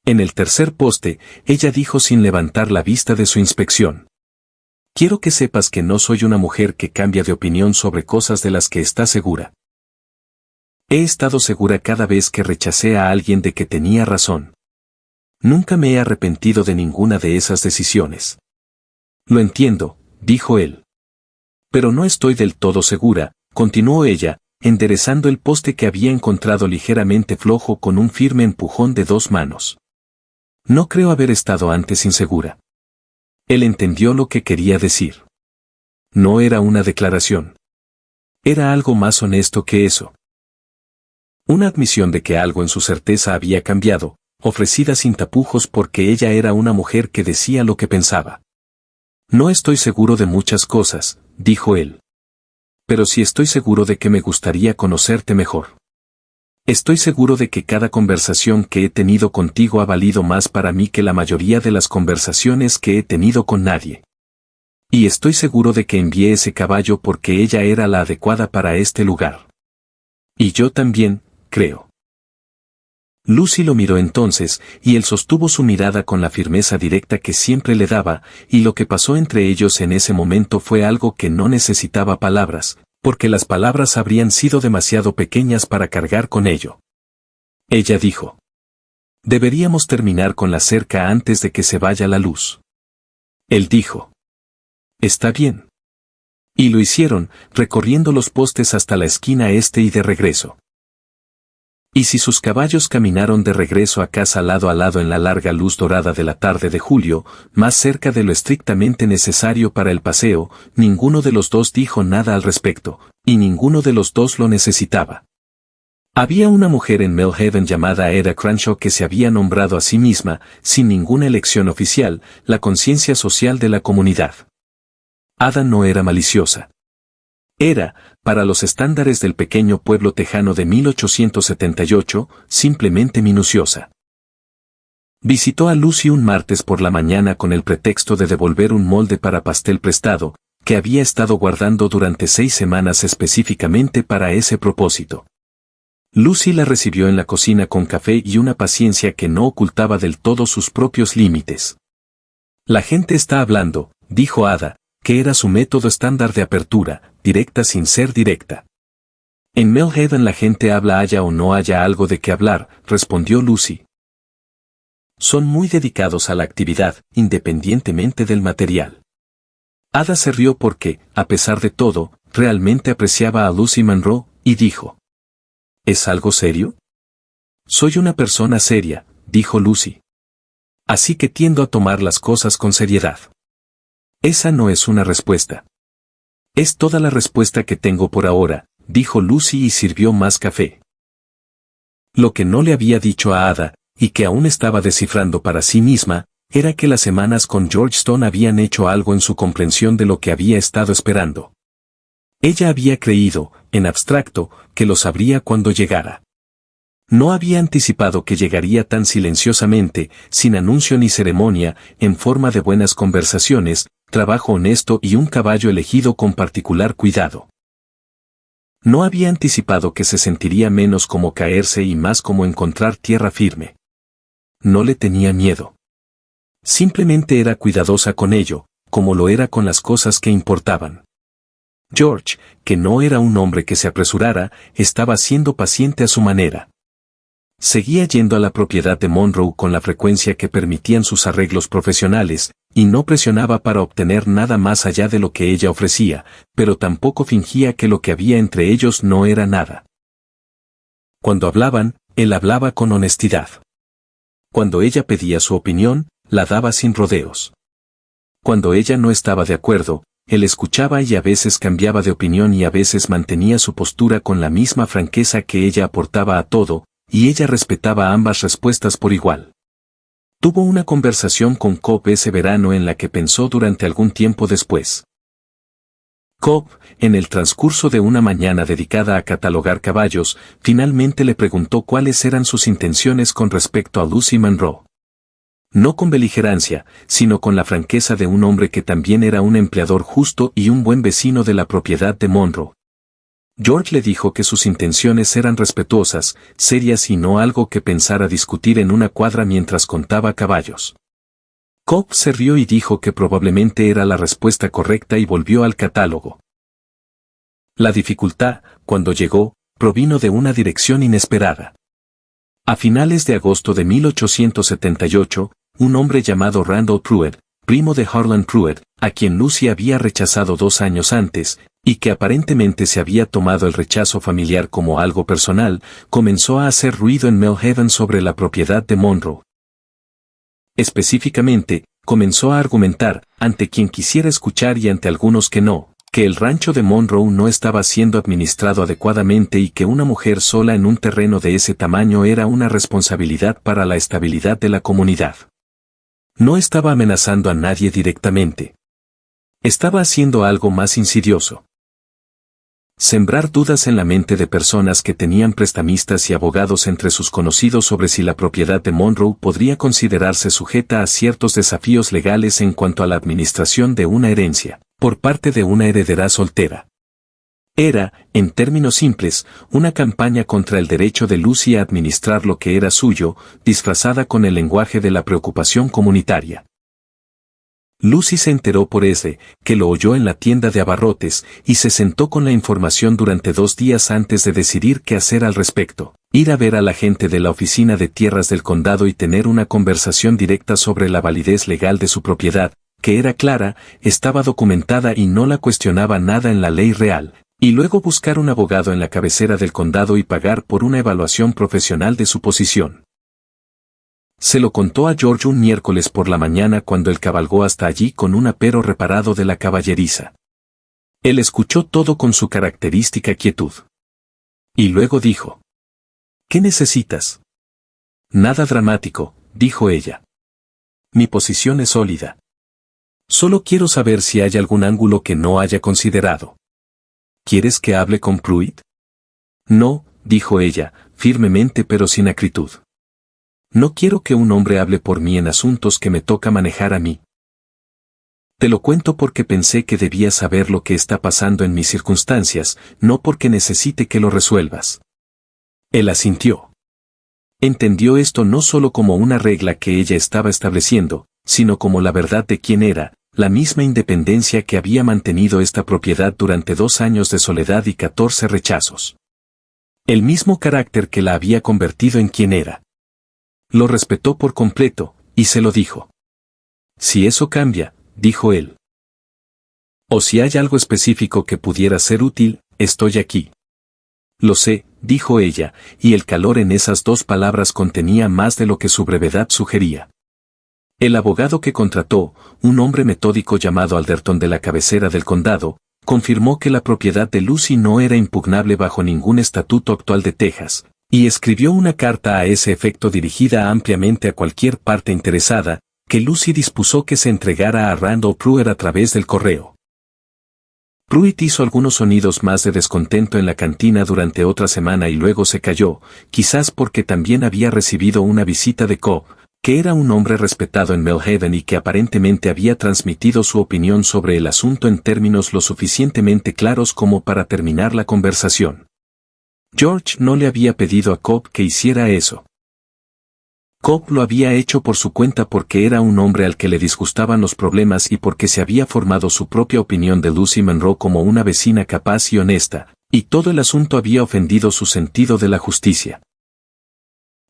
En el tercer poste, ella dijo sin levantar la vista de su inspección: «Quiero que sepas que no soy una mujer que cambia de opinión sobre cosas de las que está segura. He estado segura cada vez que rechacé a alguien de que tenía razón. Nunca me he arrepentido de ninguna de esas decisiones». «Lo entiendo», dijo él. «Pero no estoy del todo segura», continuó ella, enderezando el poste que había encontrado ligeramente flojo con un firme empujón de 2 manos. «No creo haber estado antes insegura». Él entendió lo que quería decir. No era una declaración. Era algo más honesto que eso. Una admisión de que algo en su certeza había cambiado, ofrecida sin tapujos porque ella era una mujer que decía lo que pensaba. «No estoy seguro de muchas cosas», dijo él. «Pero sí estoy seguro de que me gustaría conocerte mejor. Estoy seguro de que cada conversación que he tenido contigo ha valido más para mí que la mayoría de las conversaciones que he tenido con nadie. Y estoy seguro de que envié ese caballo porque ella era la adecuada para este lugar. Y yo también, creo». Lucy lo miró entonces, y él sostuvo su mirada con la firmeza directa que siempre le daba, y lo que pasó entre ellos en ese momento fue algo que no necesitaba palabras, porque las palabras habrían sido demasiado pequeñas para cargar con ello. Ella dijo: «Deberíamos terminar con la cerca antes de que se vaya la luz». Él dijo: «Está bien». Y lo hicieron, recorriendo los postes hasta la esquina este y de regreso. Y si sus caballos caminaron de regreso a casa lado a lado en la larga luz dorada de la tarde de julio, más cerca de lo estrictamente necesario para el paseo, ninguno de los dos dijo nada al respecto, y ninguno de los dos lo necesitaba. Había una mujer en Millhaven llamada Ada Cranshaw que se había nombrado a sí misma, sin ninguna elección oficial, la conciencia social de la comunidad. Ada no era maliciosa. Era, para los estándares del pequeño pueblo tejano de 1878, simplemente minuciosa. Visitó a Lucy un martes por la mañana con el pretexto de devolver un molde para pastel prestado, que había estado guardando durante 6 semanas específicamente para ese propósito. Lucy la recibió en la cocina con café y una paciencia que no ocultaba del todo sus propios límites. «La gente está hablando», dijo Ada, que era su método estándar de apertura, directa sin ser directa. «En Millhaven la gente habla haya o no haya algo de qué hablar», respondió Lucy. «Son muy dedicados a la actividad, independientemente del material». Ada se rió porque, a pesar de todo, realmente apreciaba a Lucy Monroe, y dijo: «¿Es algo serio?». «Soy una persona seria», dijo Lucy. «Así que tiendo a tomar las cosas con seriedad». «Esa no es una respuesta». «Es toda la respuesta que tengo por ahora», dijo Lucy y sirvió más café. Lo que no le había dicho a Ada, y que aún estaba descifrando para sí misma, era que las semanas con George Stone habían hecho algo en su comprensión de lo que había estado esperando. Ella había creído, en abstracto, que lo sabría cuando llegara. No había anticipado que llegaría tan silenciosamente, sin anuncio ni ceremonia, en forma de buenas conversaciones, trabajo honesto y un caballo elegido con particular cuidado. No había anticipado que se sentiría menos como caerse y más como encontrar tierra firme. No le tenía miedo. Simplemente era cuidadosa con ello, como lo era con las cosas que importaban. George, que no era un hombre que se apresurara, estaba siendo paciente a su manera. Seguía yendo a la propiedad de Monroe con la frecuencia que permitían sus arreglos profesionales, y no presionaba para obtener nada más allá de lo que ella ofrecía, pero tampoco fingía que lo que había entre ellos no era nada. Cuando hablaban, él hablaba con honestidad. Cuando ella pedía su opinión, la daba sin rodeos. Cuando ella no estaba de acuerdo, él escuchaba y a veces cambiaba de opinión y a veces mantenía su postura con la misma franqueza que ella aportaba a todo, y ella respetaba ambas respuestas por igual. Tuvo una conversación con Cobb ese verano en la que pensó durante algún tiempo después. Cobb, en el transcurso de una mañana dedicada a catalogar caballos, finalmente le preguntó cuáles eran sus intenciones con respecto a Lucy Monroe. No con beligerancia, sino con la franqueza de un hombre que también era un empleador justo y un buen vecino de la propiedad de Monroe. George le dijo que sus intenciones eran respetuosas, serias y no algo que pensara discutir en una cuadra mientras contaba caballos. Cobb se rió y dijo que probablemente era la respuesta correcta y volvió al catálogo. La dificultad, cuando llegó, provino de una dirección inesperada. A finales de agosto de 1878, un hombre llamado Randall Pruitt, primo de Harlan Pruitt, a quien Lucy había rechazado 2 años antes, y que aparentemente se había tomado el rechazo familiar como algo personal, comenzó a hacer ruido en Millhaven sobre la propiedad de Monroe. Específicamente, comenzó a argumentar, ante quien quisiera escuchar y ante algunos que no, que el rancho de Monroe no estaba siendo administrado adecuadamente y que una mujer sola en un terreno de ese tamaño era una responsabilidad para la estabilidad de la comunidad. No estaba amenazando a nadie directamente. Estaba haciendo algo más insidioso. Sembrar dudas en la mente de personas que tenían prestamistas y abogados entre sus conocidos sobre si la propiedad de Monroe podría considerarse sujeta a ciertos desafíos legales en cuanto a la administración de una herencia, por parte de una heredera soltera. Era, en términos simples, una campaña contra el derecho de Lucy a administrar lo que era suyo, disfrazada con el lenguaje de la preocupación comunitaria. Lucy se enteró por ese, que lo oyó en la tienda de abarrotes, y se sentó con la información durante 2 días antes de decidir qué hacer al respecto, ir a ver a la gente de la oficina de tierras del condado y tener una conversación directa sobre la validez legal de su propiedad, que era clara, estaba documentada y no la cuestionaba nada en la ley real, y luego buscar un abogado en la cabecera del condado y pagar por una evaluación profesional de su posición. Se lo contó a George un miércoles por la mañana cuando él cabalgó hasta allí con un apero reparado de la caballeriza. Él escuchó todo con su característica quietud. Y luego dijo: ¿Qué necesitas? Nada dramático, dijo ella. Mi posición es sólida. Solo quiero saber si hay algún ángulo que no haya considerado. ¿Quieres que hable con Pruitt? No, dijo ella, firmemente pero sin acritud. No quiero que un hombre hable por mí en asuntos que me toca manejar a mí. Te lo cuento porque pensé que debías saber lo que está pasando en mis circunstancias, no porque necesite que lo resuelvas. Él asintió. Entendió esto no solo como una regla que ella estaba estableciendo, sino como la verdad de quién era, la misma independencia que había mantenido esta propiedad durante 2 años de soledad y 14 rechazos. El mismo carácter que la había convertido en quien era. Lo respetó por completo, y se lo dijo. Si eso cambia, dijo él. O si hay algo específico que pudiera ser útil, estoy aquí. Lo sé, dijo ella, y el calor en esas 2 palabras contenía más de lo que su brevedad sugería. El abogado que contrató, un hombre metódico llamado Alderton de la cabecera del condado, confirmó que la propiedad de Lucy no era impugnable bajo ningún estatuto actual de Texas, y escribió una carta a ese efecto dirigida ampliamente a cualquier parte interesada, que Lucy dispuso que se entregara a Randall Pruitt a través del correo. Pruitt hizo algunos sonidos más de descontento en la cantina durante otra semana y luego se calló, quizás porque también había recibido una visita de Cobb, que era un hombre respetado en Millhaven y que aparentemente había transmitido su opinión sobre el asunto en términos lo suficientemente claros como para terminar la conversación. George no le había pedido a Cobb que hiciera eso. Cobb lo había hecho por su cuenta porque era un hombre al que le disgustaban los problemas y porque se había formado su propia opinión de Lucy Monroe como una vecina capaz y honesta, y todo el asunto había ofendido su sentido de la justicia.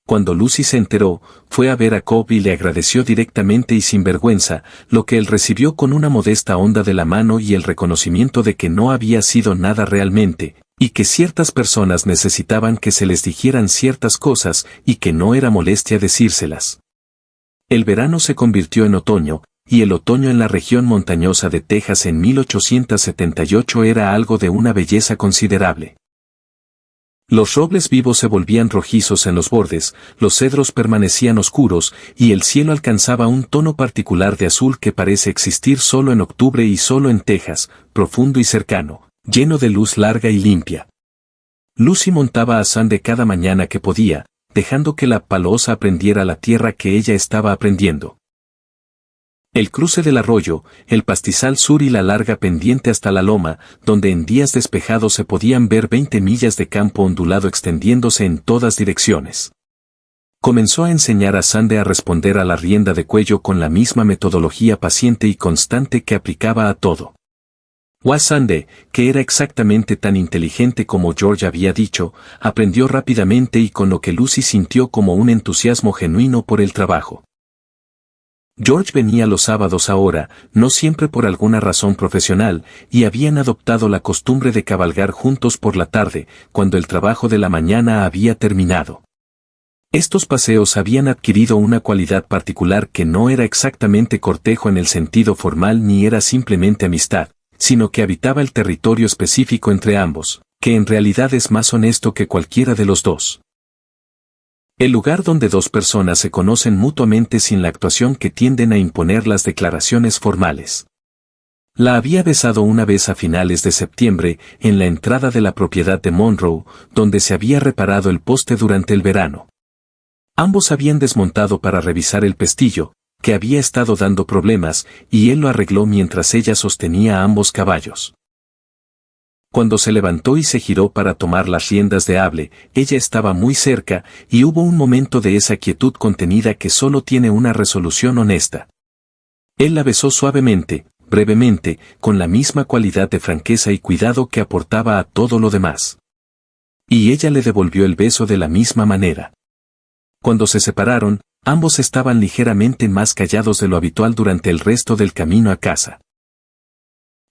Cuando Lucy se enteró, fue a ver a Cobb y le agradeció directamente y sin vergüenza, lo que él recibió con una modesta onda de la mano y el reconocimiento de que no había sido nada realmente, y que ciertas personas necesitaban que se les dijeran ciertas cosas y que no era molestia decírselas. El verano se convirtió en otoño, y el otoño en la región montañosa de Texas en 1878 era algo de una belleza considerable. Los robles vivos se volvían rojizos en los bordes, los cedros permanecían oscuros, y el cielo alcanzaba un tono particular de azul que parece existir solo en octubre y solo en Texas, profundo y cercano, lleno de luz larga y limpia. Lucy montaba a Sunday cada mañana que podía, dejando que la palosa aprendiera la tierra que ella estaba aprendiendo. El cruce del arroyo, el pastizal sur y la larga pendiente hasta la loma, donde en días despejados se podían ver 20 millas de campo ondulado extendiéndose en todas direcciones. Comenzó a enseñar a Sunday a responder a la rienda de cuello con la misma metodología paciente y constante que aplicaba a todo. Sunday, que era exactamente tan inteligente como George había dicho, aprendió rápidamente y con lo que Lucy sintió como un entusiasmo genuino por el trabajo. George venía los sábados ahora, no siempre por alguna razón profesional, y habían adoptado la costumbre de cabalgar juntos por la tarde, cuando el trabajo de la mañana había terminado. Estos paseos habían adquirido una cualidad particular que no era exactamente cortejo en el sentido formal ni era simplemente amistad, sino que habitaba el territorio específico entre ambos, que en realidad es más honesto que cualquiera de los dos. El lugar donde dos personas se conocen mutuamente sin la actuación que tienden a imponer las declaraciones formales. La había besado una vez a finales de septiembre, en la entrada de la propiedad de Monroe, donde se había reparado el poste durante el verano. Ambos habían desmontado para revisar el pestillo, que había estado dando problemas, y él lo arregló mientras ella sostenía a ambos caballos. Cuando se levantó y se giró para tomar las riendas de Able, ella estaba muy cerca, y hubo un momento de esa quietud contenida que solo tiene una resolución honesta. Él la besó suavemente, brevemente, con la misma cualidad de franqueza y cuidado que aportaba a todo lo demás. Y ella le devolvió el beso de la misma manera. Cuando se separaron, ambos estaban ligeramente más callados de lo habitual durante el resto del camino a casa.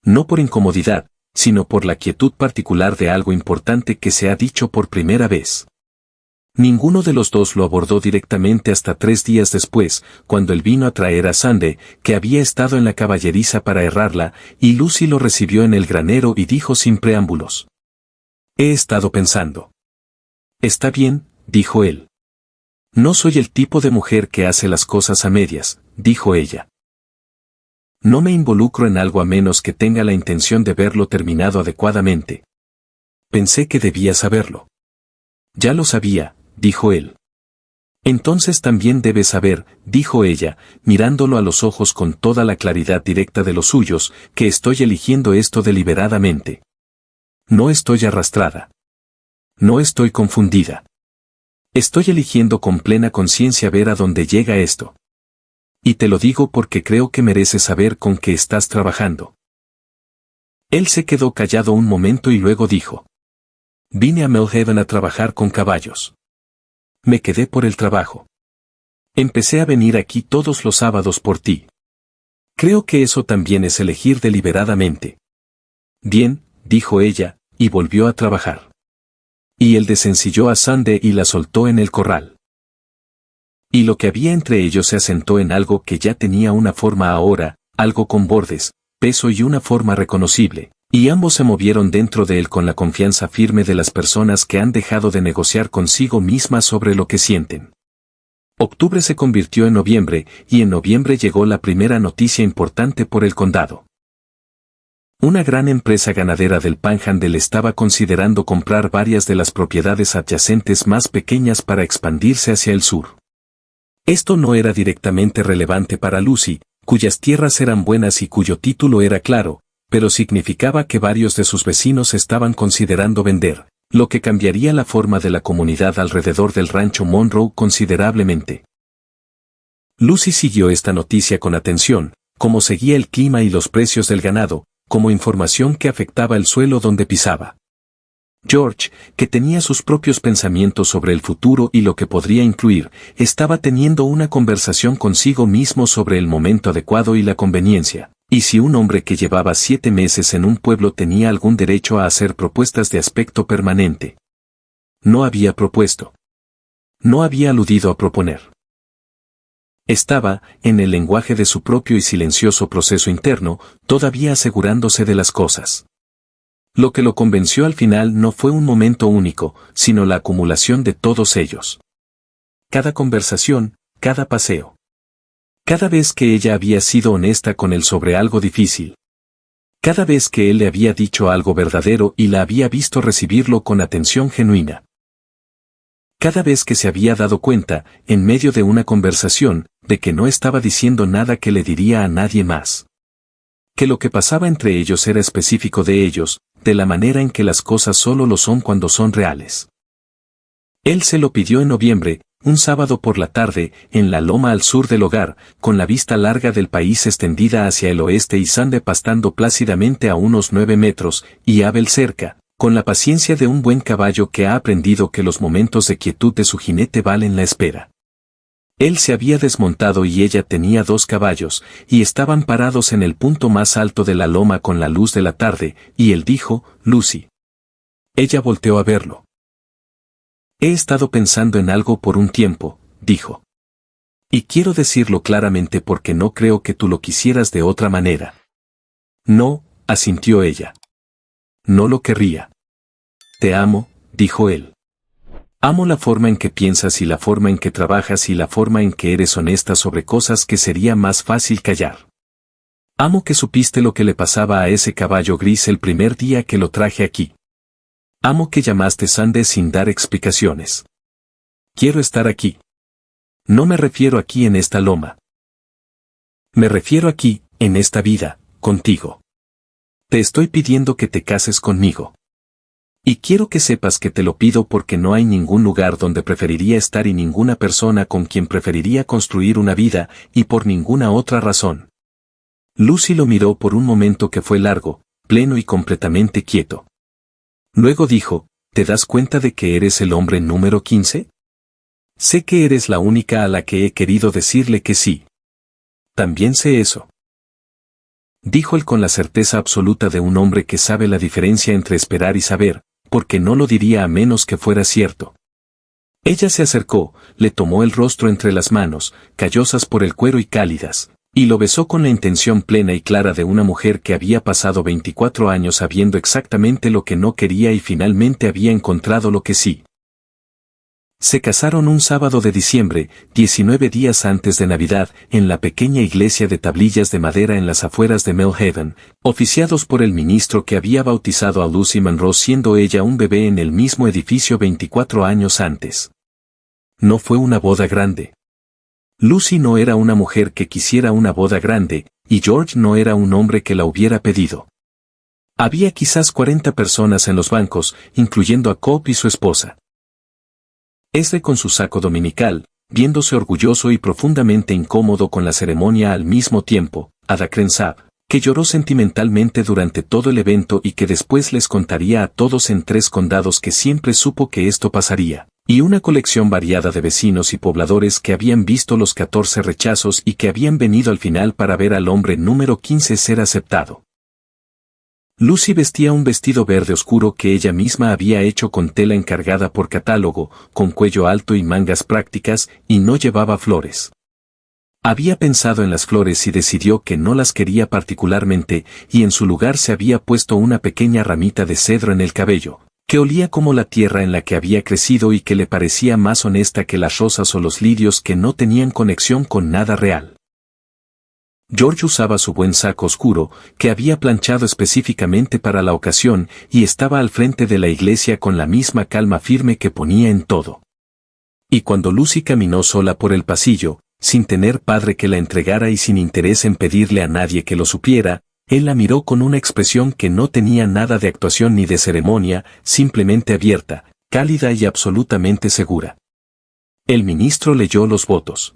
No por incomodidad, sino por la quietud particular de algo importante que se ha dicho por primera vez. Ninguno de los dos lo abordó directamente hasta 3 días después, cuando él vino a traer a Sunday, que había estado en la caballeriza para herrarla, y Lucy lo recibió en el granero y dijo sin preámbulos: «He estado pensando». «Está bien», dijo él. «No soy el tipo de mujer que hace las cosas a medias», dijo ella. «No me involucro en algo a menos que tenga la intención de verlo terminado adecuadamente». «Pensé que debía saberlo». «Ya lo sabía», dijo él. «Entonces también debes saber», dijo ella, mirándolo a los ojos con toda la claridad directa de los suyos, «que estoy eligiendo esto deliberadamente. No estoy arrastrada. No estoy confundida. Estoy eligiendo con plena conciencia ver a dónde llega esto. Y te lo digo porque creo que mereces saber con qué estás trabajando». Él se quedó callado un momento y luego dijo: «Vine a Millhaven a trabajar con caballos. Me quedé por el trabajo. Empecé a venir aquí todos los sábados por ti. Creo que eso también es elegir deliberadamente». «Bien», dijo ella, y volvió a trabajar. Y él desencilló a Sunday y la soltó en el corral. Y lo que había entre ellos se asentó en algo que ya tenía una forma ahora, algo con bordes, peso y una forma reconocible, y ambos se movieron dentro de él con la confianza firme de las personas que han dejado de negociar consigo mismas sobre lo que sienten. Octubre se convirtió en noviembre, y en noviembre llegó la primera noticia importante por el condado. Una gran empresa ganadera del Panhandle estaba considerando comprar varias de las propiedades adyacentes más pequeñas para expandirse hacia el sur. Esto no era directamente relevante para Lucy, cuyas tierras eran buenas y cuyo título era claro, pero significaba que varios de sus vecinos estaban considerando vender, lo que cambiaría la forma de la comunidad alrededor del rancho Monroe considerablemente. Lucy siguió esta noticia con atención, como seguía el clima y los precios del ganado, como información que afectaba el suelo donde pisaba. George, que tenía sus propios pensamientos sobre el futuro y lo que podría incluir, estaba teniendo una conversación consigo mismo sobre el momento adecuado y la conveniencia, y si un hombre que llevaba 7 meses en un pueblo tenía algún derecho a hacer propuestas de aspecto permanente. No había propuesto. No había aludido a proponer. Estaba, en el lenguaje de su propio y silencioso proceso interno, todavía asegurándose de las cosas. Lo que lo convenció al final no fue un momento único, sino la acumulación de todos ellos. Cada conversación, cada paseo. Cada vez que ella había sido honesta con él sobre algo difícil. Cada vez que él le había dicho algo verdadero y la había visto recibirlo con atención genuina. Cada vez que se había dado cuenta, en medio de una conversación, de que no estaba diciendo nada que le diría a nadie más. Que lo que pasaba entre ellos era específico de ellos, de la manera en que las cosas solo lo son cuando son reales. Él se lo pidió en noviembre, un sábado por la tarde, en la loma al sur del hogar, con la vista larga del país extendida hacia el oeste y Sande pastando plácidamente a unos 9 metros, y Abel cerca, con la paciencia de un buen caballo que ha aprendido que los momentos de quietud de su jinete valen la espera. Él se había desmontado y ella tenía 2 caballos, y estaban parados en el punto más alto de la loma con la luz de la tarde, y él dijo, Lucy. Ella volteó a verlo. He estado pensando en algo por un tiempo, dijo. Y quiero decirlo claramente porque no creo que tú lo quisieras de otra manera. No, asintió ella. No lo querría. Te amo, dijo él. Amo la forma en que piensas y la forma en que trabajas y la forma en que eres honesta sobre cosas que sería más fácil callar. Amo que supiste lo que le pasaba a ese caballo gris el primer día que lo traje aquí. Amo que llamaste Sande sin dar explicaciones. Quiero estar aquí. No me refiero aquí en esta loma. Me refiero aquí, en esta vida, contigo. Te estoy pidiendo que te cases conmigo. Y quiero que sepas que te lo pido porque no hay ningún lugar donde preferiría estar y ninguna persona con quien preferiría construir una vida, y por ninguna otra razón. Lucy lo miró por un momento que fue largo, pleno y completamente quieto. Luego dijo, ¿te das cuenta de que eres el hombre número 15? Sé que eres la única a la que he querido decirle que sí. También sé eso. Dijo él con la certeza absoluta de un hombre que sabe la diferencia entre esperar y saber, porque no lo diría a menos que fuera cierto. Ella se acercó, le tomó el rostro entre las manos, callosas por el cuero y cálidas, y lo besó con la intención plena y clara de una mujer que había pasado 24 años sabiendo exactamente lo que no quería y finalmente había encontrado lo que sí. Se casaron un sábado de diciembre, 19 días antes de Navidad, en la pequeña iglesia de tablillas de madera en las afueras de Millhaven, oficiados por el ministro que había bautizado a Lucy Monroe siendo ella un bebé en el mismo edificio 24 años antes. No fue una boda grande. Lucy no era una mujer que quisiera una boda grande, y George no era un hombre que la hubiera pedido. Había quizás 40 personas en los bancos, incluyendo a Cobb y su esposa. Con su saco dominical, viéndose orgulloso y profundamente incómodo con la ceremonia al mismo tiempo, Ada Crenshaw, que lloró sentimentalmente durante todo el evento y que después les contaría a todos en 3 condados que siempre supo que esto pasaría, y una colección variada de vecinos y pobladores que habían visto los 14 rechazos y que habían venido al final para ver al hombre número 15 ser aceptado. Lucy vestía un vestido verde oscuro que ella misma había hecho con tela encargada por catálogo, con cuello alto y mangas prácticas, y no llevaba flores. Había pensado en las flores y decidió que no las quería particularmente, y en su lugar se había puesto una pequeña ramita de cedro en el cabello, que olía como la tierra en la que había crecido y que le parecía más honesta que las rosas o los lirios que no tenían conexión con nada real. George usaba su buen saco oscuro, que había planchado específicamente para la ocasión, y estaba al frente de la iglesia con la misma calma firme que ponía en todo. Y cuando Lucy caminó sola por el pasillo, sin tener padre que la entregara y sin interés en pedirle a nadie que lo supiera, él la miró con una expresión que no tenía nada de actuación ni de ceremonia, simplemente abierta, cálida y absolutamente segura. El ministro leyó los votos.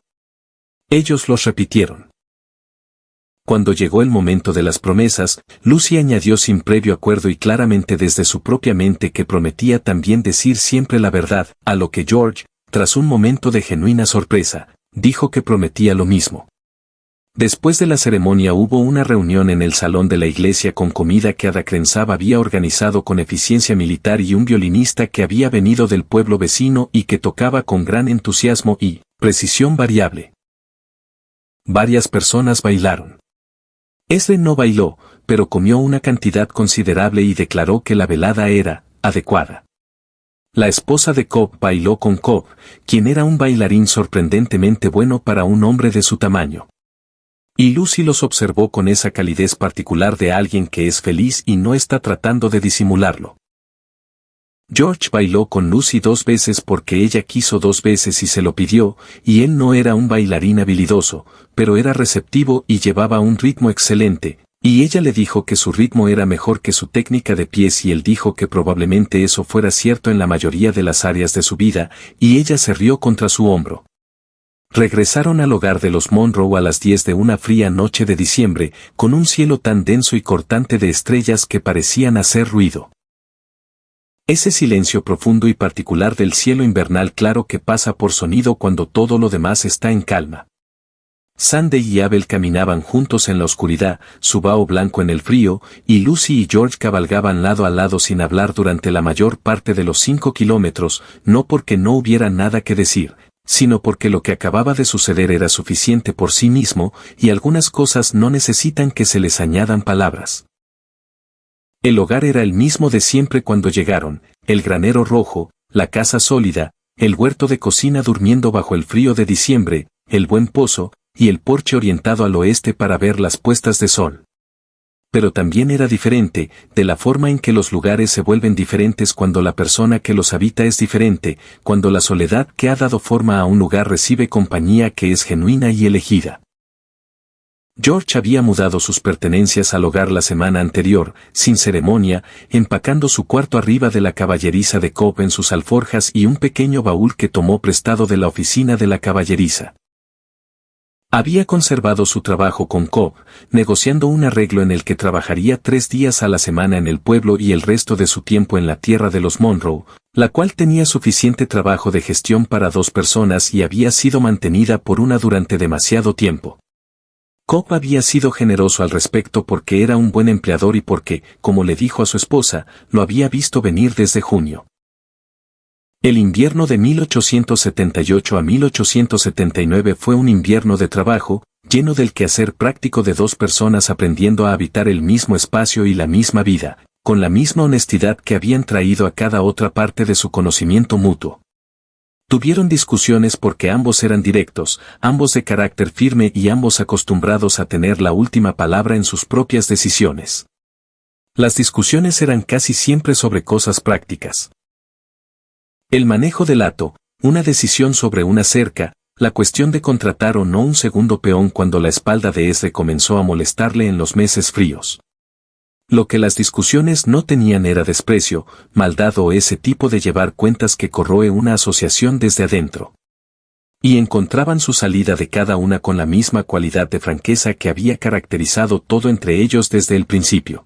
Ellos los repitieron. Cuando llegó el momento de las promesas, Lucy añadió sin previo acuerdo y claramente desde su propia mente que prometía también decir siempre la verdad, a lo que George, tras un momento de genuina sorpresa, dijo que prometía lo mismo. Después de la ceremonia hubo una reunión en el salón de la iglesia con comida que Ada Crenshaw había organizado con eficiencia militar y un violinista que había venido del pueblo vecino y que tocaba con gran entusiasmo y precisión variable. Varias personas bailaron. Ezra no bailó, pero comió una cantidad considerable y declaró que la velada era adecuada. La esposa de Cobb bailó con Cobb, quien era un bailarín sorprendentemente bueno para un hombre de su tamaño. Y Lucy los observó con esa calidez particular de alguien que es feliz y no está tratando de disimularlo. George bailó con Lucy 2 veces porque ella quiso 2 veces y se lo pidió, y él no era un bailarín habilidoso, pero era receptivo y llevaba un ritmo excelente, y ella le dijo que su ritmo era mejor que su técnica de pies y él dijo que probablemente eso fuera cierto en la mayoría de las áreas de su vida, y ella se rió contra su hombro. Regresaron al hogar de los Monroe a las 10 de una fría noche de diciembre, con un cielo tan denso y cortante de estrellas que parecían hacer ruido. Ese silencio profundo y particular del cielo invernal claro que pasa por sonido cuando todo lo demás está en calma. Sandy y Abel caminaban juntos en la oscuridad, su vaho blanco en el frío, y Lucy y George cabalgaban lado a lado sin hablar durante la mayor parte de los 5 kilómetros, no porque no hubiera nada que decir, sino porque lo que acababa de suceder era suficiente por sí mismo, y algunas cosas no necesitan que se les añadan palabras. El hogar era el mismo de siempre cuando llegaron, el granero rojo, la casa sólida, el huerto de cocina durmiendo bajo el frío de diciembre, el buen pozo, y el porche orientado al oeste para ver las puestas de sol. Pero también era diferente, de la forma en que los lugares se vuelven diferentes cuando la persona que los habita es diferente, cuando la soledad que ha dado forma a un lugar recibe compañía que es genuina y elegida. George había mudado sus pertenencias al hogar la semana anterior, sin ceremonia, empacando su cuarto arriba de la caballeriza de Cobb en sus alforjas y un pequeño baúl que tomó prestado de la oficina de la caballeriza. Había conservado su trabajo con Cobb, negociando un arreglo en el que trabajaría 3 días a la semana en el pueblo y el resto de su tiempo en la tierra de los Monroe, la cual tenía suficiente trabajo de gestión para 2 personas y había sido mantenida por una durante demasiado tiempo. Cobb había sido generoso al respecto porque era un buen empleador y porque, como le dijo a su esposa, lo había visto venir desde junio. El invierno de 1878 a 1879 fue un invierno de trabajo, lleno del quehacer práctico de 2 personas aprendiendo a habitar el mismo espacio y la misma vida, con la misma honestidad que habían traído a cada otra parte de su conocimiento mutuo. Tuvieron discusiones porque ambos eran directos, ambos de carácter firme y ambos acostumbrados a tener la última palabra en sus propias decisiones. Las discusiones eran casi siempre sobre cosas prácticas. El manejo del hato, una decisión sobre una cerca, la cuestión de contratar o no un segundo peón cuando la espalda de Ezra comenzó a molestarle en los meses fríos. Lo que las discusiones no tenían era desprecio, maldad o ese tipo de llevar cuentas que corroe una asociación desde adentro. Y encontraban su salida de cada una con la misma cualidad de franqueza que había caracterizado todo entre ellos desde el principio.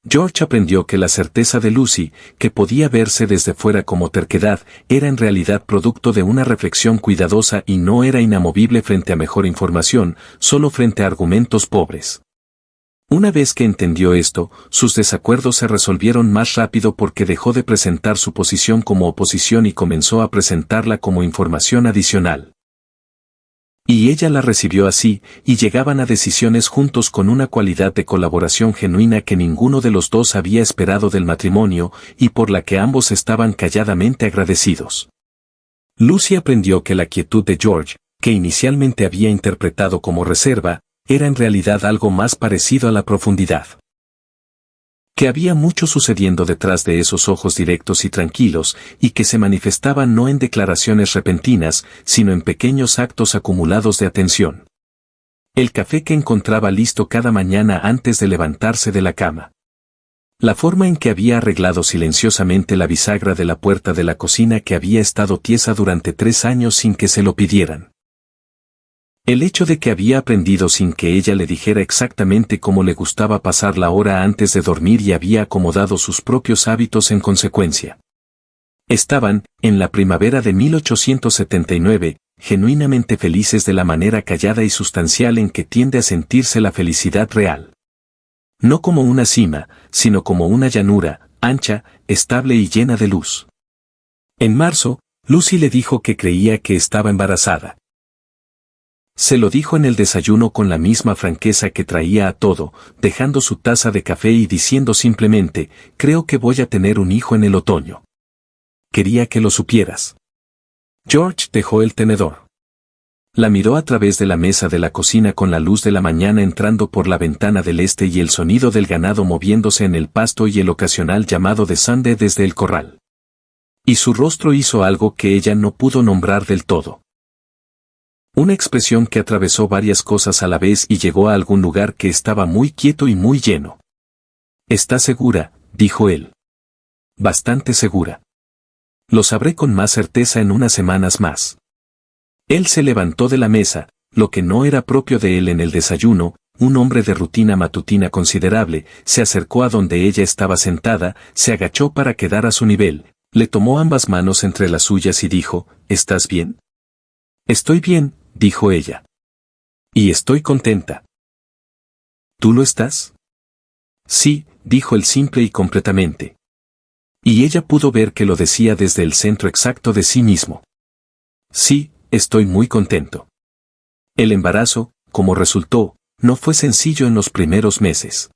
George aprendió que la certeza de Lucy, que podía verse desde fuera como terquedad, era en realidad producto de una reflexión cuidadosa y no era inamovible frente a mejor información, solo frente a argumentos pobres. Una vez que entendió esto, sus desacuerdos se resolvieron más rápido porque dejó de presentar su posición como oposición y comenzó a presentarla como información adicional. Y ella la recibió así, y llegaban a decisiones juntos con una cualidad de colaboración genuina que ninguno de los dos había esperado del matrimonio, y por la que ambos estaban calladamente agradecidos. Lucy aprendió que la quietud de George, que inicialmente había interpretado como reserva, era en realidad algo más parecido a la profundidad. Que había mucho sucediendo detrás de esos ojos directos y tranquilos, y que se manifestaban no en declaraciones repentinas, sino en pequeños actos acumulados de atención. El café que encontraba listo cada mañana antes de levantarse de la cama. La forma en que había arreglado silenciosamente la bisagra de la puerta de la cocina que había estado tiesa durante 3 años sin que se lo pidieran. El hecho de que había aprendido sin que ella le dijera exactamente cómo le gustaba pasar la hora antes de dormir y había acomodado sus propios hábitos en consecuencia. Estaban, en la primavera de 1879, genuinamente felices de la manera callada y sustancial en que tiende a sentirse la felicidad real. No como una cima, sino como una llanura, ancha, estable y llena de luz. En marzo, Lucy le dijo que creía que estaba embarazada. Se lo dijo en el desayuno con la misma franqueza que traía a todo, dejando su taza de café y diciendo simplemente, creo que voy a tener un hijo en el otoño. Quería que lo supieras. George dejó el tenedor. La miró a través de la mesa de la cocina con la luz de la mañana entrando por la ventana del este y el sonido del ganado moviéndose en el pasto y el ocasional llamado de Sunday desde el corral. Y su rostro hizo algo que ella no pudo nombrar del todo. Una expresión que atravesó varias cosas a la vez y llegó a algún lugar que estaba muy quieto y muy lleno. «¿Está segura?», dijo él. «Bastante segura. Lo sabré con más certeza en unas semanas más». Él se levantó de la mesa, lo que no era propio de él en el desayuno, un hombre de rutina matutina considerable, se acercó a donde ella estaba sentada, se agachó para quedar a su nivel, le tomó ambas manos entre las suyas y dijo, «¿Estás bien?». «Estoy bien», dijo ella. «Y estoy contenta». «¿Tú lo estás?». «Sí», dijo él simple y completamente. Y ella pudo ver que lo decía desde el centro exacto de sí mismo. «Sí, estoy muy contento». El embarazo, como resultó, no fue sencillo en los primeros meses.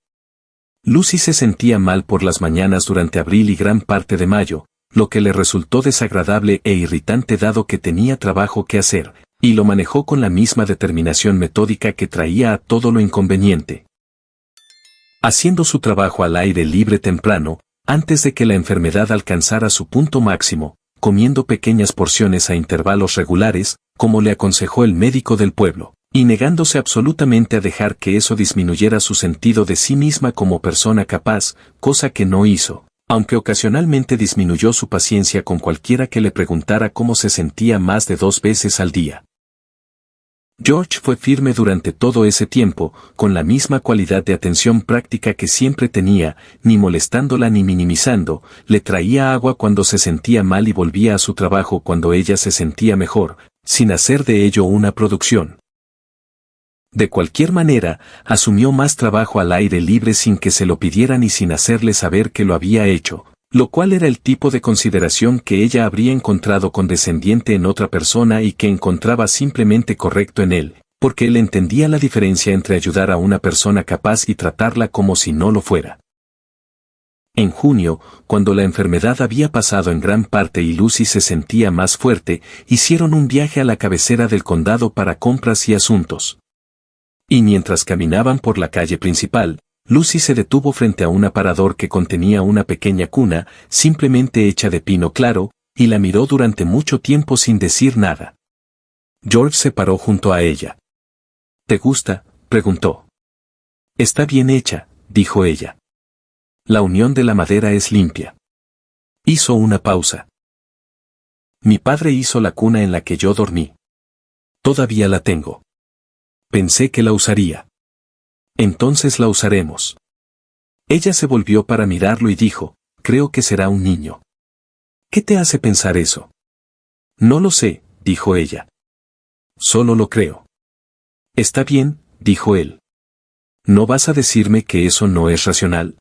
Lucy se sentía mal por las mañanas durante abril y gran parte de mayo, lo que le resultó desagradable e irritante dado que tenía trabajo que hacer, y lo manejó con la misma determinación metódica que traía a todo lo inconveniente. Haciendo su trabajo al aire libre temprano, antes de que la enfermedad alcanzara su punto máximo, comiendo pequeñas porciones a intervalos regulares, como le aconsejó el médico del pueblo, y negándose absolutamente a dejar que eso disminuyera su sentido de sí misma como persona capaz, cosa que no hizo, aunque ocasionalmente disminuyó su paciencia con cualquiera que le preguntara cómo se sentía más de 2 veces al día. George fue firme durante todo ese tiempo, con la misma cualidad de atención práctica que siempre tenía, ni molestándola ni minimizando, le traía agua cuando se sentía mal y volvía a su trabajo cuando ella se sentía mejor, sin hacer de ello una producción. De cualquier manera, asumió más trabajo al aire libre sin que se lo pidieran y sin hacerle saber que lo había hecho, lo cual era el tipo de consideración que ella habría encontrado condescendiente en otra persona y que encontraba simplemente correcto en él, porque él entendía la diferencia entre ayudar a una persona capaz y tratarla como si no lo fuera. En junio, cuando la enfermedad había pasado en gran parte y Lucy se sentía más fuerte, hicieron un viaje a la cabecera del condado para compras y asuntos. Y mientras caminaban por la calle principal, Lucy se detuvo frente a un aparador que contenía una pequeña cuna, simplemente hecha de pino claro, y la miró durante mucho tiempo sin decir nada. George se paró junto a ella. «¿Te gusta?», preguntó. «Está bien hecha», dijo ella. «La unión de la madera es limpia». Hizo una pausa. «Mi padre hizo la cuna en la que yo dormí. Todavía la tengo. Pensé que la usaría. Entonces la usaremos». Ella se volvió para mirarlo y dijo, «Creo que será un niño». «¿Qué te hace pensar eso?». «No lo sé», dijo ella. «Solo lo creo». «Está bien», dijo él. «¿No vas a decirme que eso no es racional?».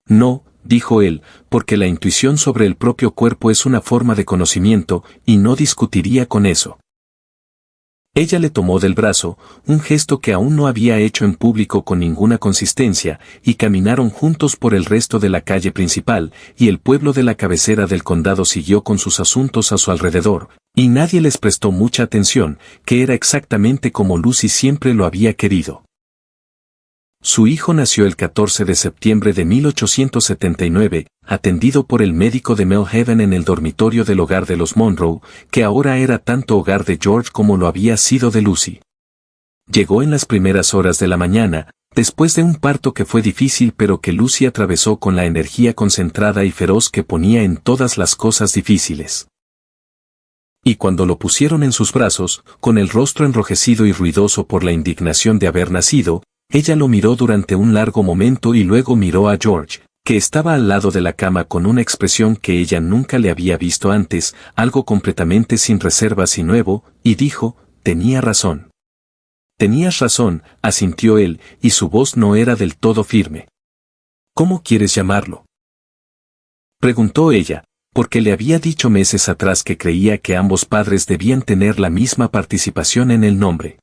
«No», dijo él, «porque la intuición sobre el propio cuerpo es una forma de conocimiento, y no discutiría con eso». Ella le tomó del brazo, un gesto que aún no había hecho en público con ninguna consistencia, y caminaron juntos por el resto de la calle principal, y el pueblo de la cabecera del condado siguió con sus asuntos a su alrededor, y nadie les prestó mucha atención, que era exactamente como Lucy siempre lo había querido. Su hijo nació el 14 de septiembre de 1879, atendido por el médico de Millhaven en el dormitorio del hogar de los Monroe, que ahora era tanto hogar de George como lo había sido de Lucy. Llegó en las primeras horas de la mañana, después de un parto que fue difícil pero que Lucy atravesó con la energía concentrada y feroz que ponía en todas las cosas difíciles. Y cuando lo pusieron en sus brazos, con el rostro enrojecido y ruidoso por la indignación de haber nacido, ella lo miró durante un largo momento y luego miró a George, que estaba al lado de la cama con una expresión que ella nunca le había visto antes, algo completamente sin reservas y nuevo, y dijo, «Tenía razón». «Tenías razón», asintió él, y su voz no era del todo firme. «¿Cómo quieres llamarlo?», preguntó ella, porque le había dicho meses atrás que creía que ambos padres debían tener la misma participación en el nombre.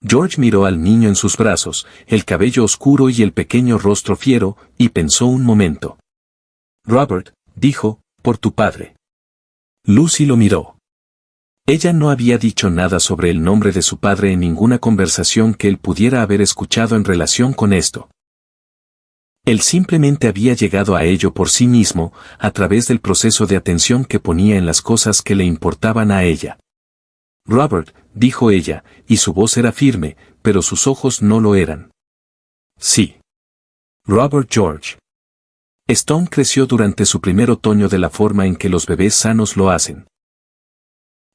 George miró al niño en sus brazos, el cabello oscuro y el pequeño rostro fiero, y pensó un momento. «Robert», dijo, «por tu padre». Lucy lo miró. Ella no había dicho nada sobre el nombre de su padre en ninguna conversación que él pudiera haber escuchado en relación con esto. Él simplemente había llegado a ello por sí mismo, a través del proceso de atención que ponía en las cosas que le importaban a ella. «Robert», dijo ella, y su voz era firme, pero sus ojos no lo eran. «Sí. Robert George». Stone creció durante su primer otoño de la forma en que los bebés sanos lo hacen.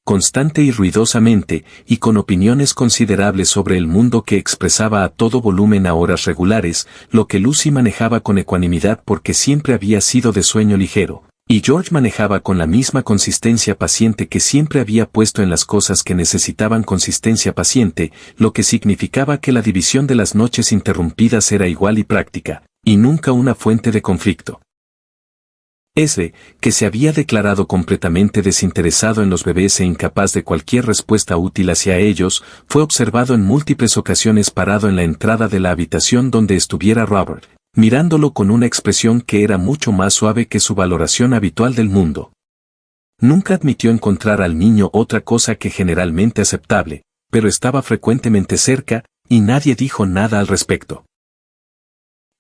Constante y ruidosamente, y con opiniones considerables sobre el mundo que expresaba a todo volumen a horas regulares, lo que Lucy manejaba con ecuanimidad porque siempre había sido de sueño ligero, y George manejaba con la misma consistencia paciente que siempre había puesto en las cosas que necesitaban consistencia paciente, lo que significaba que la división de las noches interrumpidas era igual y práctica, y nunca una fuente de conflicto. Ezra, que se había declarado completamente desinteresado en los bebés e incapaz de cualquier respuesta útil hacia ellos, fue observado en múltiples ocasiones parado en la entrada de la habitación donde estuviera Robert, mirándolo con una expresión que era mucho más suave que su valoración habitual del mundo. Nunca admitió encontrar al niño otra cosa que generalmente aceptable, pero estaba frecuentemente cerca, y nadie dijo nada al respecto.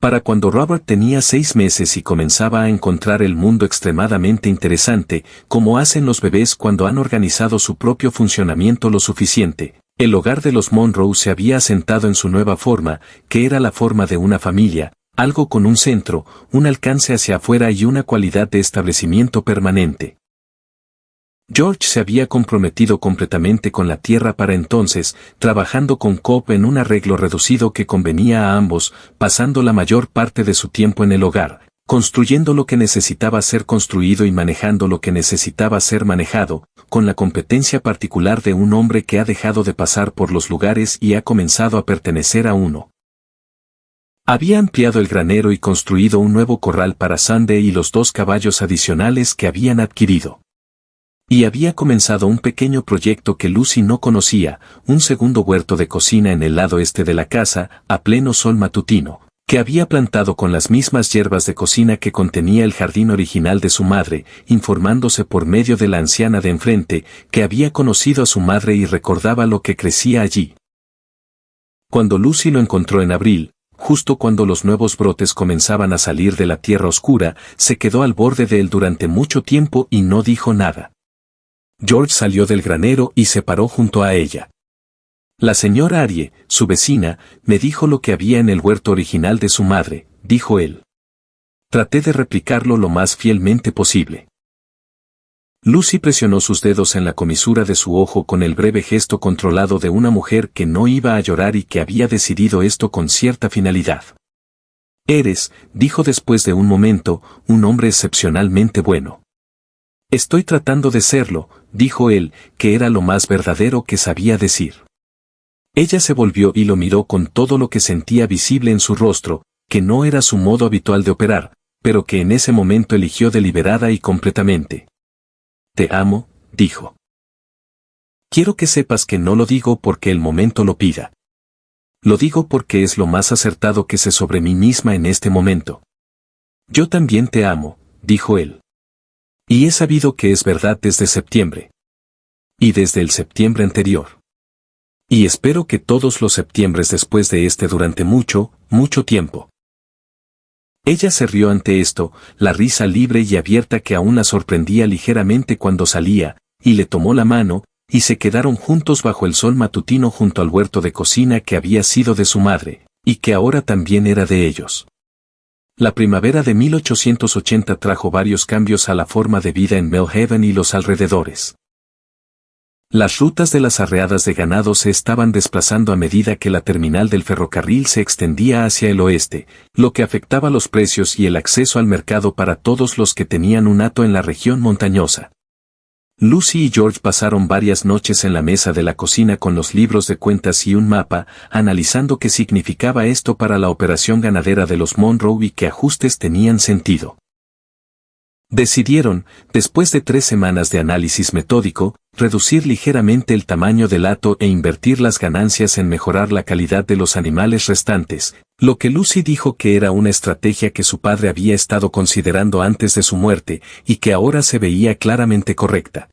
Para cuando Robert tenía 6 meses y comenzaba a encontrar el mundo extremadamente interesante, como hacen los bebés cuando han organizado su propio funcionamiento lo suficiente, el hogar de los Monroe se había asentado en su nueva forma, que era la forma de una familia, algo con un centro, un alcance hacia afuera y una cualidad de establecimiento permanente. George se había comprometido completamente con la tierra para entonces, trabajando con Cobb en un arreglo reducido que convenía a ambos, pasando la mayor parte de su tiempo en el hogar, construyendo lo que necesitaba ser construido y manejando lo que necesitaba ser manejado, con la competencia particular de un hombre que ha dejado de pasar por los lugares y ha comenzado a pertenecer a uno. Había ampliado el granero y construido un nuevo corral para Sunday y los 2 caballos adicionales que habían adquirido. Y había comenzado un pequeño proyecto que Lucy no conocía, un segundo huerto de cocina en el lado este de la casa, a pleno sol matutino, que había plantado con las mismas hierbas de cocina que contenía el jardín original de su madre, informándose por medio de la anciana de enfrente, que había conocido a su madre y recordaba lo que crecía allí. Cuando Lucy lo encontró en abril, justo cuando los nuevos brotes comenzaban a salir de la tierra oscura, se quedó al borde de él durante mucho tiempo y no dijo nada. George salió del granero y se paró junto a ella. La señora Arie, su vecina, me dijo lo que había en el huerto original de su madre, dijo él. Traté de replicarlo lo más fielmente posible. Lucy presionó sus dedos en la comisura de su ojo con el breve gesto controlado de una mujer que no iba a llorar y que había decidido esto con cierta finalidad. Eres, dijo después de un momento, un hombre excepcionalmente bueno. Estoy tratando de serlo, dijo él, que era lo más verdadero que sabía decir. Ella se volvió y lo miró con todo lo que sentía visible en su rostro, que no era su modo habitual de operar, pero que en ese momento eligió deliberada y completamente. Te amo, dijo. Quiero que sepas que no lo digo porque el momento lo pida. Lo digo porque es lo más acertado que sé sobre mí misma en este momento. Yo también te amo, dijo él. Y he sabido que es verdad desde septiembre. Y desde el septiembre anterior. Y espero que todos los septiembres después de este durante mucho, mucho tiempo. Ella se rió ante esto, la risa libre y abierta que aún la sorprendía ligeramente cuando salía, y le tomó la mano, y se quedaron juntos bajo el sol matutino junto al huerto de cocina que había sido de su madre, y que ahora también era de ellos. La primavera de 1880 trajo varios cambios a la forma de vida en Millhaven y los alrededores. Las rutas de las arreadas de ganado se estaban desplazando a medida que la terminal del ferrocarril se extendía hacia el oeste, lo que afectaba los precios y el acceso al mercado para todos los que tenían un hato en la región montañosa. Lucy y George pasaron varias noches en la mesa de la cocina con los libros de cuentas y un mapa, analizando qué significaba esto para la operación ganadera de los Monroe y qué ajustes tenían sentido. Decidieron, después de 3 semanas de análisis metódico, reducir ligeramente el tamaño del hato e invertir las ganancias en mejorar la calidad de los animales restantes, lo que Lucy dijo que era una estrategia que su padre había estado considerando antes de su muerte y que ahora se veía claramente correcta.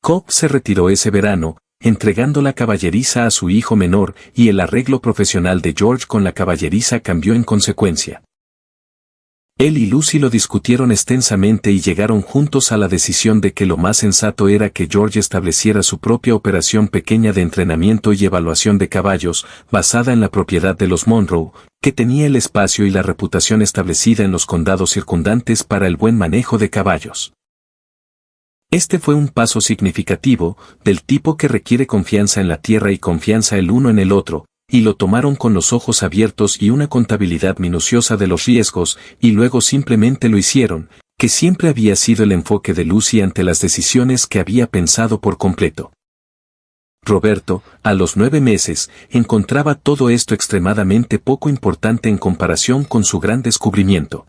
Cobb se retiró ese verano, entregando la caballeriza a su hijo menor y el arreglo profesional de George con la caballeriza cambió en consecuencia. Él y Lucy lo discutieron extensamente y llegaron juntos a la decisión de que lo más sensato era que George estableciera su propia operación pequeña de entrenamiento y evaluación de caballos, basada en la propiedad de los Monroe, que tenía el espacio y la reputación establecida en los condados circundantes para el buen manejo de caballos. Este fue un paso significativo, del tipo que requiere confianza en la tierra y confianza el uno en el otro, y lo tomaron con los ojos abiertos y una contabilidad minuciosa de los riesgos, y luego simplemente lo hicieron, que siempre había sido el enfoque de Lucy ante las decisiones que había pensado por completo. Roberto, a los 9 meses, encontraba todo esto extremadamente poco importante en comparación con su gran descubrimiento.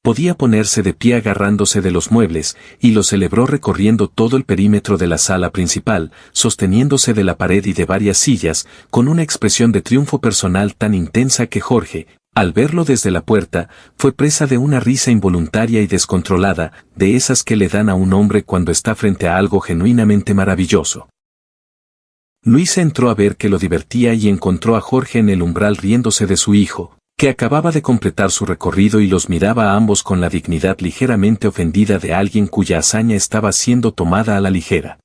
Podía ponerse de pie agarrándose de los muebles, y lo celebró recorriendo todo el perímetro de la sala principal, sosteniéndose de la pared y de varias sillas, con una expresión de triunfo personal tan intensa que Jorge, al verlo desde la puerta, fue presa de una risa involuntaria y descontrolada, de esas que le dan a un hombre cuando está frente a algo genuinamente maravilloso. Luisa entró a ver que lo divertía y encontró a Jorge en el umbral riéndose de su hijo, que acababa de completar su recorrido y los miraba a ambos con la dignidad ligeramente ofendida de alguien cuya hazaña estaba siendo tomada a la ligera.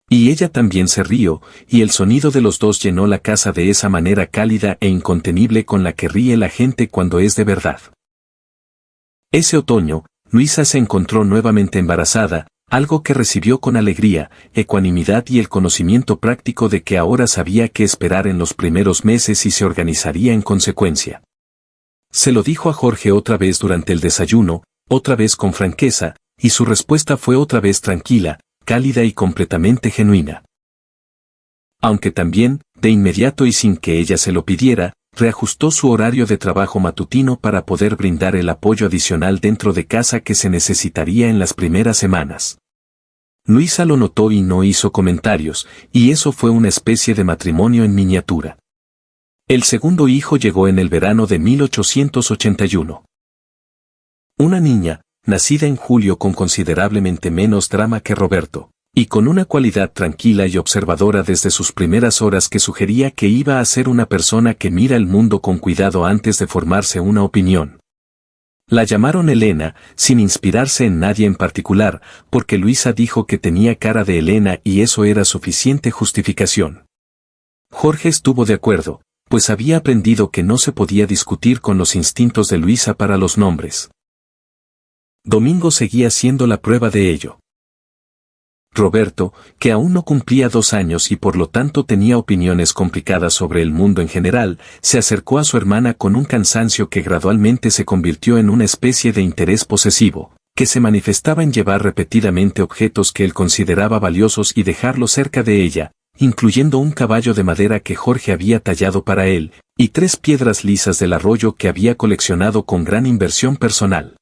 Y ella también se rió, y el sonido de los dos llenó la casa de esa manera cálida e incontenible con la que ríe la gente cuando es de verdad. Ese otoño, Luisa se encontró nuevamente embarazada, algo que recibió con alegría, ecuanimidad y el conocimiento práctico de que ahora sabía qué esperar en los primeros meses y se organizaría en consecuencia. Se lo dijo a Jorge otra vez durante el desayuno, otra vez con franqueza, y su respuesta fue otra vez tranquila, cálida y completamente genuina. Aunque también, de inmediato y sin que ella se lo pidiera, reajustó su horario de trabajo matutino para poder brindar el apoyo adicional dentro de casa que se necesitaría en las primeras semanas. Luisa lo notó y no hizo comentarios, y eso fue una especie de matrimonio en miniatura. El segundo hijo llegó en el verano de 1881. Una niña, nacida en julio con considerablemente menos drama que Roberto, y con una cualidad tranquila y observadora desde sus primeras horas que sugería que iba a ser una persona que mira el mundo con cuidado antes de formarse una opinión. La llamaron Elena, sin inspirarse en nadie en particular, porque Luisa dijo que tenía cara de Elena y eso era suficiente justificación. Jorge estuvo de acuerdo, pues había aprendido que no se podía discutir con los instintos de Luisa para los nombres. Domingo seguía siendo la prueba de ello. Roberto, que aún no cumplía 2 años y por lo tanto tenía opiniones complicadas sobre el mundo en general, se acercó a su hermana con un cansancio que gradualmente se convirtió en una especie de interés posesivo, que se manifestaba en llevar repetidamente objetos que él consideraba valiosos y dejarlos cerca de ella, incluyendo un caballo de madera que Jorge había tallado para él, y 3 piedras lisas del arroyo que había coleccionado con gran inversión personal.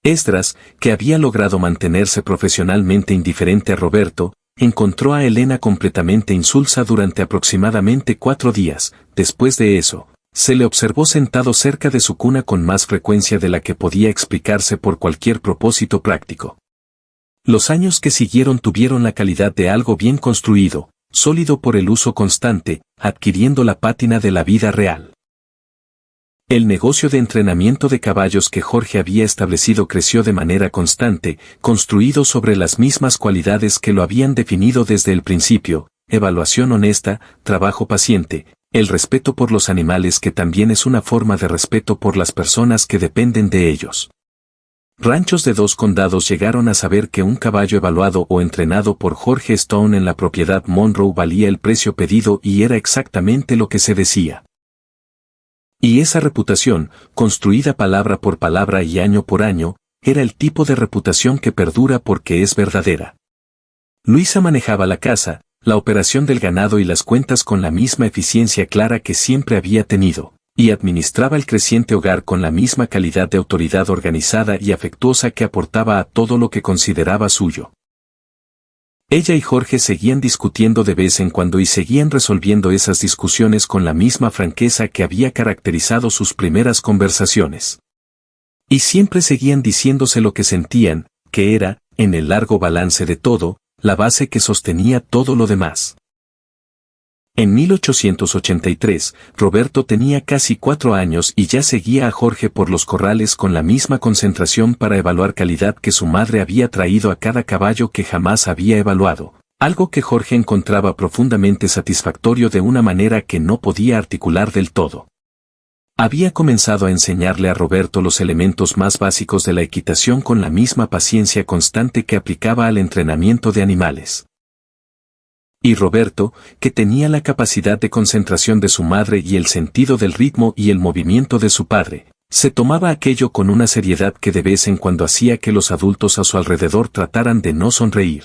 Esdras, que había logrado mantenerse profesionalmente indiferente a Roberto, encontró a Elena completamente insulsa durante aproximadamente 4 días. Después de eso, se le observó sentado cerca de su cuna con más frecuencia de la que podía explicarse por cualquier propósito práctico. Los años que siguieron tuvieron la calidad de algo bien construido, sólido por el uso constante, adquiriendo la pátina de la vida real. El negocio de entrenamiento de caballos que Jorge había establecido creció de manera constante, construido sobre las mismas cualidades que lo habían definido desde el principio: evaluación honesta, trabajo paciente, el respeto por los animales que también es una forma de respeto por las personas que dependen de ellos. Ranchos de 2 condados llegaron a saber que un caballo evaluado o entrenado por Jorge Stone en la propiedad Monroe valía el precio pedido y era exactamente lo que se decía. Y esa reputación, construida palabra por palabra y año por año, era el tipo de reputación que perdura porque es verdadera. Luisa manejaba la casa, la operación del ganado y las cuentas con la misma eficiencia clara que siempre había tenido, y administraba el creciente hogar con la misma calidad de autoridad organizada y afectuosa que aportaba a todo lo que consideraba suyo. Ella y Jorge seguían discutiendo de vez en cuando y seguían resolviendo esas discusiones con la misma franqueza que había caracterizado sus primeras conversaciones. Y siempre seguían diciéndose lo que sentían, que era, en el largo balance de todo, la base que sostenía todo lo demás. En 1883, Roberto tenía casi 4 años y ya seguía a Jorge por los corrales con la misma concentración para evaluar calidad que su madre había traído a cada caballo que jamás había evaluado, algo que Jorge encontraba profundamente satisfactorio de una manera que no podía articular del todo. Había comenzado a enseñarle a Roberto los elementos más básicos de la equitación con la misma paciencia constante que aplicaba al entrenamiento de animales. Y Roberto, que tenía la capacidad de concentración de su madre y el sentido del ritmo y el movimiento de su padre, se tomaba aquello con una seriedad que de vez en cuando hacía que los adultos a su alrededor trataran de no sonreír.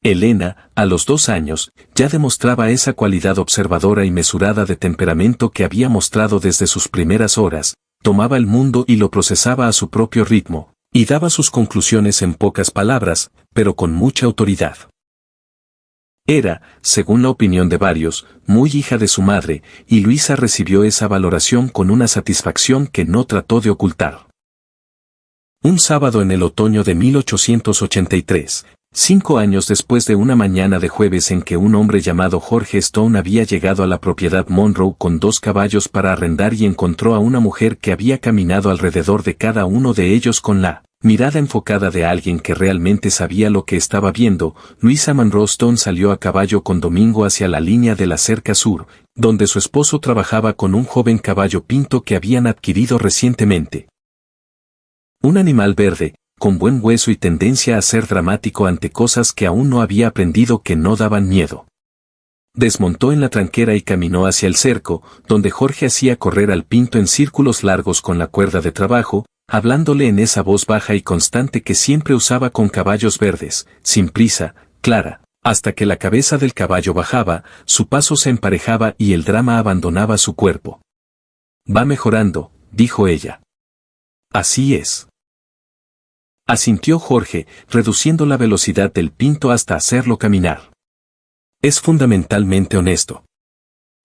Elena, a los 2 años, ya demostraba esa cualidad observadora y mesurada de temperamento que había mostrado desde sus primeras horas, tomaba el mundo y lo procesaba a su propio ritmo, y daba sus conclusiones en pocas palabras, pero con mucha autoridad. Era, según la opinión de varios, muy hija de su madre, y Luisa recibió esa valoración con una satisfacción que no trató de ocultar. Un sábado en el otoño de 1883, 5 años después de una mañana de jueves en que un hombre llamado Jorge Stone había llegado a la propiedad Monroe con 2 caballos para arrendar y encontró a una mujer que había caminado alrededor de cada uno de ellos con la mirada enfocada de alguien que realmente sabía lo que estaba viendo, Luisa Monroe Stone salió a caballo con Domingo hacia la línea de la cerca sur, donde su esposo trabajaba con un joven caballo pinto que habían adquirido recientemente. Un animal verde, con buen hueso y tendencia a ser dramático ante cosas que aún no había aprendido que no daban miedo. Desmontó en la tranquera y caminó hacia el cerco, donde Jorge hacía correr al pinto en círculos largos con la cuerda de trabajo, hablándole en esa voz baja y constante que siempre usaba con caballos verdes, sin prisa, clara, hasta que la cabeza del caballo bajaba, su paso se emparejaba y el drama abandonaba su cuerpo. «Va mejorando», dijo ella. «Así es». Asintió Jorge, reduciendo la velocidad del pinto hasta hacerlo caminar. «Es fundamentalmente honesto.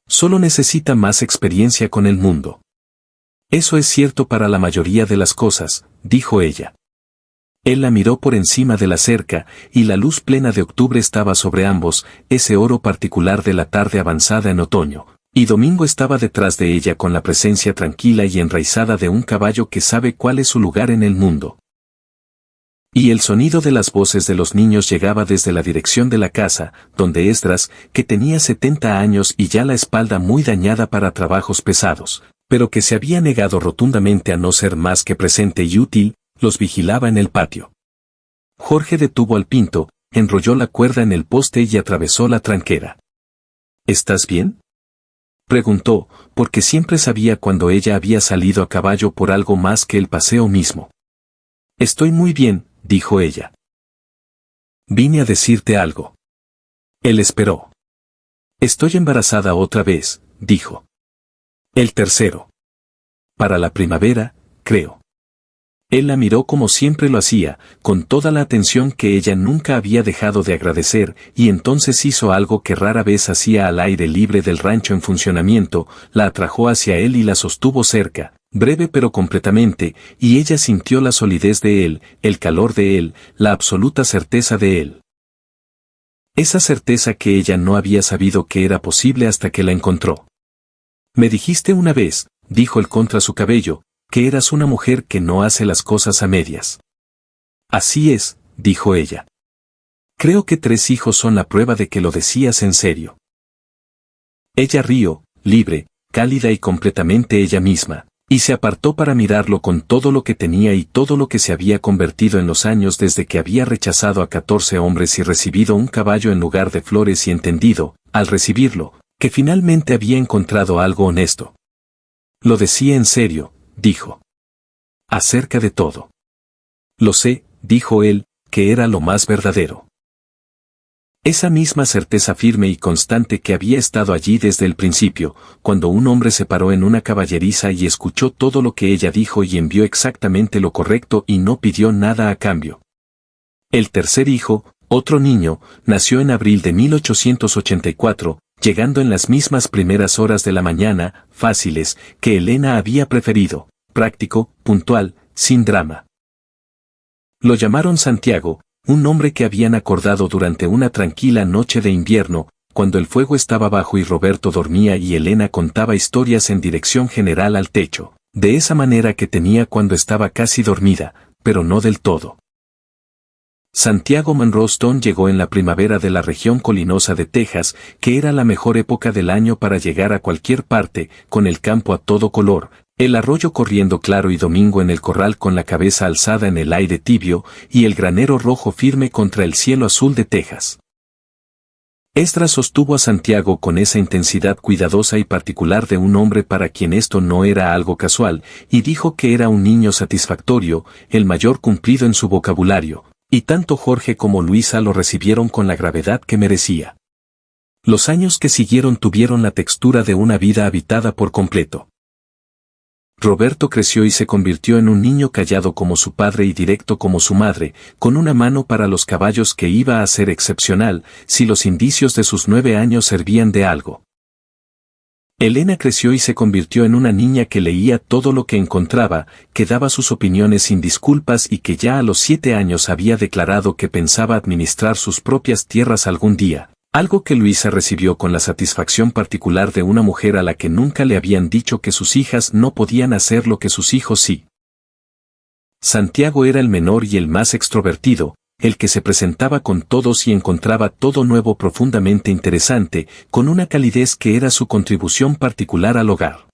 Solo necesita más experiencia con el mundo». «Eso es cierto para la mayoría de las cosas», dijo ella. Él la miró por encima de la cerca, y la luz plena de octubre estaba sobre ambos, ese oro particular de la tarde avanzada en otoño, y Domingo estaba detrás de ella con la presencia tranquila y enraizada de un caballo que sabe cuál es su lugar en el mundo. Y el sonido de las voces de los niños llegaba desde la dirección de la casa, donde Esdras, que tenía 70 años y ya la espalda muy dañada para trabajos pesados, pero que se había negado rotundamente a no ser más que presente y útil, los vigilaba en el patio. Jorge detuvo al pinto, enrolló la cuerda en el poste y atravesó la tranquera. «¿Estás bien?», preguntó, porque siempre sabía cuando ella había salido a caballo por algo más que el paseo mismo. «Estoy muy bien», dijo ella. «Vine a decirte algo». Él esperó. «Estoy embarazada otra vez», dijo. «El tercero. Para la primavera, creo». Él la miró como siempre lo hacía, con toda la atención que ella nunca había dejado de agradecer, y entonces hizo algo que rara vez hacía al aire libre del rancho en funcionamiento, la atrajo hacia él y la sostuvo cerca, breve pero completamente, y ella sintió la solidez de él, el calor de él, la absoluta certeza de él. Esa certeza que ella no había sabido que era posible hasta que la encontró. «Me dijiste una vez», dijo él contra su cabello, «que eras una mujer que no hace las cosas a medias». «Así es», dijo ella. «Creo que 3 hijos son la prueba de que lo decías en serio». Ella rió, libre, cálida y completamente ella misma, Y se apartó para mirarlo con todo lo que tenía y todo lo que se había convertido en los años desde que había rechazado a 14 hombres y recibido un caballo en lugar de flores y entendido, al recibirlo, que finalmente había encontrado algo honesto. Lo decía en serio, dijo. Acerca de todo. Lo sé, dijo él, que era lo más verdadero. Esa misma certeza firme y constante que había estado allí desde el principio, cuando un hombre se paró en una caballeriza y escuchó todo lo que ella dijo y envió exactamente lo correcto y no pidió nada a cambio. El tercer hijo, otro niño, nació en abril de 1884, llegando en las mismas primeras horas de la mañana, fáciles, que Elena había preferido, práctico, puntual, sin drama. Lo llamaron Santiago, un nombre que habían acordado durante una tranquila noche de invierno, cuando el fuego estaba bajo y Roberto dormía y Elena contaba historias en dirección general al techo, de esa manera que tenía cuando estaba casi dormida, pero no del todo. Santiago Monroe Stone llegó en la primavera de la región colinosa de Texas, que era la mejor época del año para llegar a cualquier parte, con el campo a todo color, el arroyo corriendo claro y domingo en el corral con la cabeza alzada en el aire tibio, y el granero rojo firme contra el cielo azul de Texas. Esdras sostuvo a Santiago con esa intensidad cuidadosa y particular de un hombre para quien esto no era algo casual, y dijo que era un niño satisfactorio, el mayor cumplido en su vocabulario, y tanto Jorge como Luisa lo recibieron con la gravedad que merecía. Los años que siguieron tuvieron la textura de una vida habitada por completo. Roberto creció y se convirtió en un niño callado como su padre y directo como su madre, con una mano para los caballos que iba a ser excepcional, si los indicios de sus 9 años servían de algo. Elena creció y se convirtió en una niña que leía todo lo que encontraba, que daba sus opiniones sin disculpas y que ya a los 7 años había declarado que pensaba administrar sus propias tierras algún día. Algo que Luisa recibió con la satisfacción particular de una mujer a la que nunca le habían dicho que sus hijas no podían hacer lo que sus hijos sí. Santiago era el menor y el más extrovertido, el que se presentaba con todos y encontraba todo nuevo profundamente interesante, con una calidez que era su contribución particular al hogar.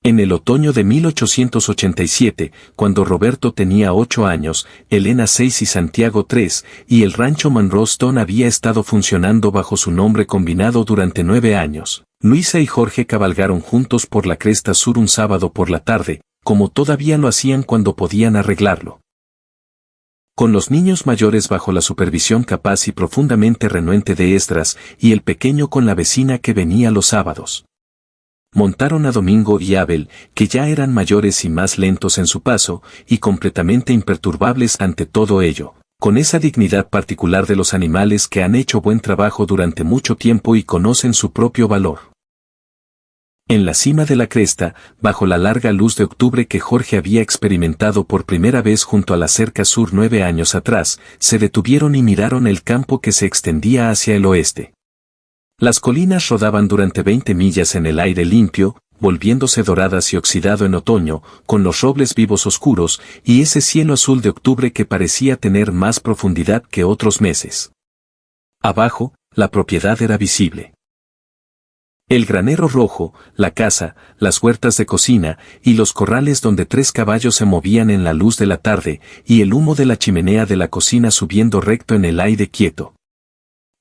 En el otoño de 1887, cuando Roberto tenía 8 años, Elena 6 y Santiago 3, y el rancho Monroe Stone había estado funcionando bajo su nombre combinado durante 9 años, Luisa y Jorge cabalgaron juntos por la cresta sur un sábado por la tarde, como todavía lo hacían cuando podían arreglarlo. Con los niños mayores bajo la supervisión capaz y profundamente renuente de Esdras, y el pequeño con la vecina que venía los sábados. Montaron a Domingo y Abel, que ya eran mayores y más lentos en su paso, y completamente imperturbables ante todo ello, con esa dignidad particular de los animales que han hecho buen trabajo durante mucho tiempo y conocen su propio valor. En la cima de la cresta, bajo la larga luz de octubre que Jorge había experimentado por primera vez junto a la cerca sur 9 años atrás, se detuvieron y miraron el campo que se extendía hacia el oeste. Las colinas rodaban durante 20 millas en el aire limpio, volviéndose doradas y oxidado en otoño, con los robles vivos oscuros, y ese cielo azul de octubre que parecía tener más profundidad que otros meses. Abajo, la propiedad era visible. El granero rojo, la casa, las huertas de cocina, y los corrales donde 3 caballos se movían en la luz de la tarde, y el humo de la chimenea de la cocina subiendo recto en el aire quieto.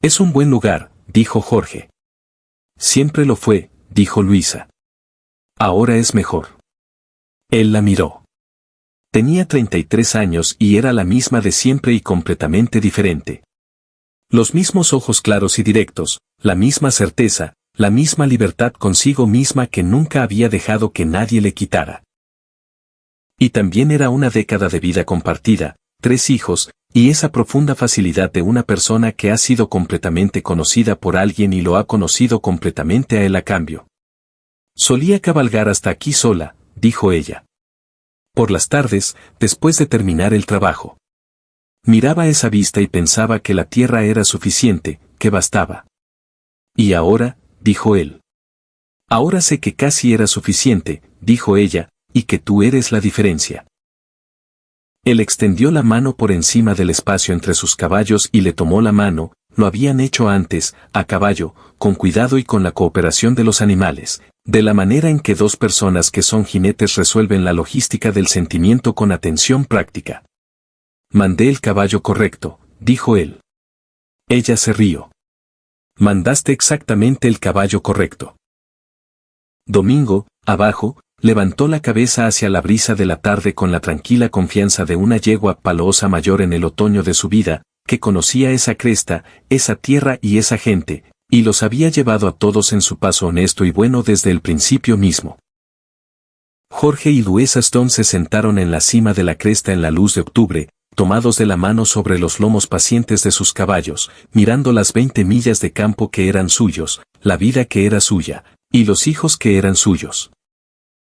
Es un buen lugar, dijo Jorge. Siempre lo fue, dijo Luisa. Ahora es mejor. Él la miró. Tenía 33 años y era la misma de siempre y completamente diferente. Los mismos ojos claros y directos, la misma certeza, la misma libertad consigo misma que nunca había dejado que nadie le quitara. Y también era una década de vida compartida, 3 hijos, y esa profunda facilidad de una persona que ha sido completamente conocida por alguien y lo ha conocido completamente a él a cambio. Solía cabalgar hasta aquí sola, dijo ella. Por las tardes, después de terminar el trabajo. Miraba esa vista y pensaba que la tierra era suficiente, que bastaba. Y ahora, dijo él. Ahora sé que casi era suficiente, dijo ella, y que tú eres la diferencia. Él extendió la mano por encima del espacio entre sus caballos y le tomó la mano, lo habían hecho antes, a caballo, con cuidado y con la cooperación de los animales, De la manera en que dos personas que son jinetes resuelven la logística del sentimiento con atención práctica. Mandé el caballo correcto, dijo él. Ella se rió. Mandaste exactamente el caballo correcto. Domingo, abajo, levantó la cabeza hacia la brisa de la tarde con la tranquila confianza de una yegua palosa mayor en el otoño de su vida, que conocía esa cresta, esa tierra y esa gente, y los había llevado a todos en su paso honesto y bueno desde el principio mismo. Jorge y Louisa Stone se sentaron en la cima de la cresta en la luz de octubre, tomados de la mano sobre los lomos pacientes de sus caballos, mirando las 20 millas de campo que eran suyos, la vida que era suya, y los hijos que eran suyos.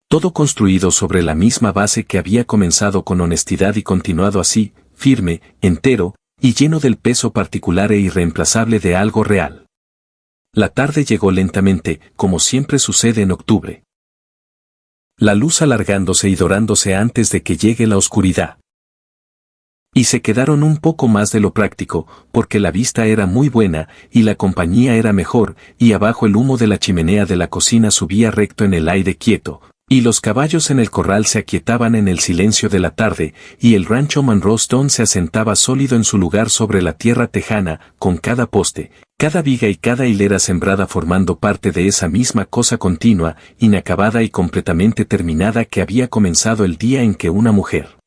Todo construido sobre la misma base que había comenzado con honestidad y continuado así, firme, entero, y lleno del peso particular e irreemplazable de algo real. La tarde llegó lentamente, como siempre sucede en octubre. La luz alargándose y dorándose antes de que llegue la oscuridad. Y se quedaron un poco más de lo práctico, porque la vista era muy buena, y la compañía era mejor, y abajo el humo de la chimenea de la cocina subía recto en el aire quieto, y los caballos en el corral se aquietaban en el silencio de la tarde, y el rancho Monroe Stone se asentaba sólido en su lugar sobre la tierra tejana, con cada poste, cada viga y cada hilera sembrada formando parte de esa misma cosa continua, inacabada y completamente terminada que había comenzado el día en que una mujer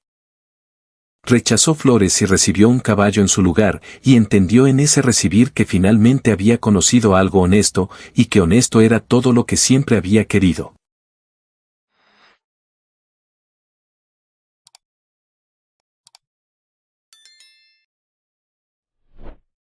rechazó flores y recibió un caballo en su lugar, y entendió en ese recibir que finalmente había conocido algo honesto, y que honesto era todo lo que siempre había querido.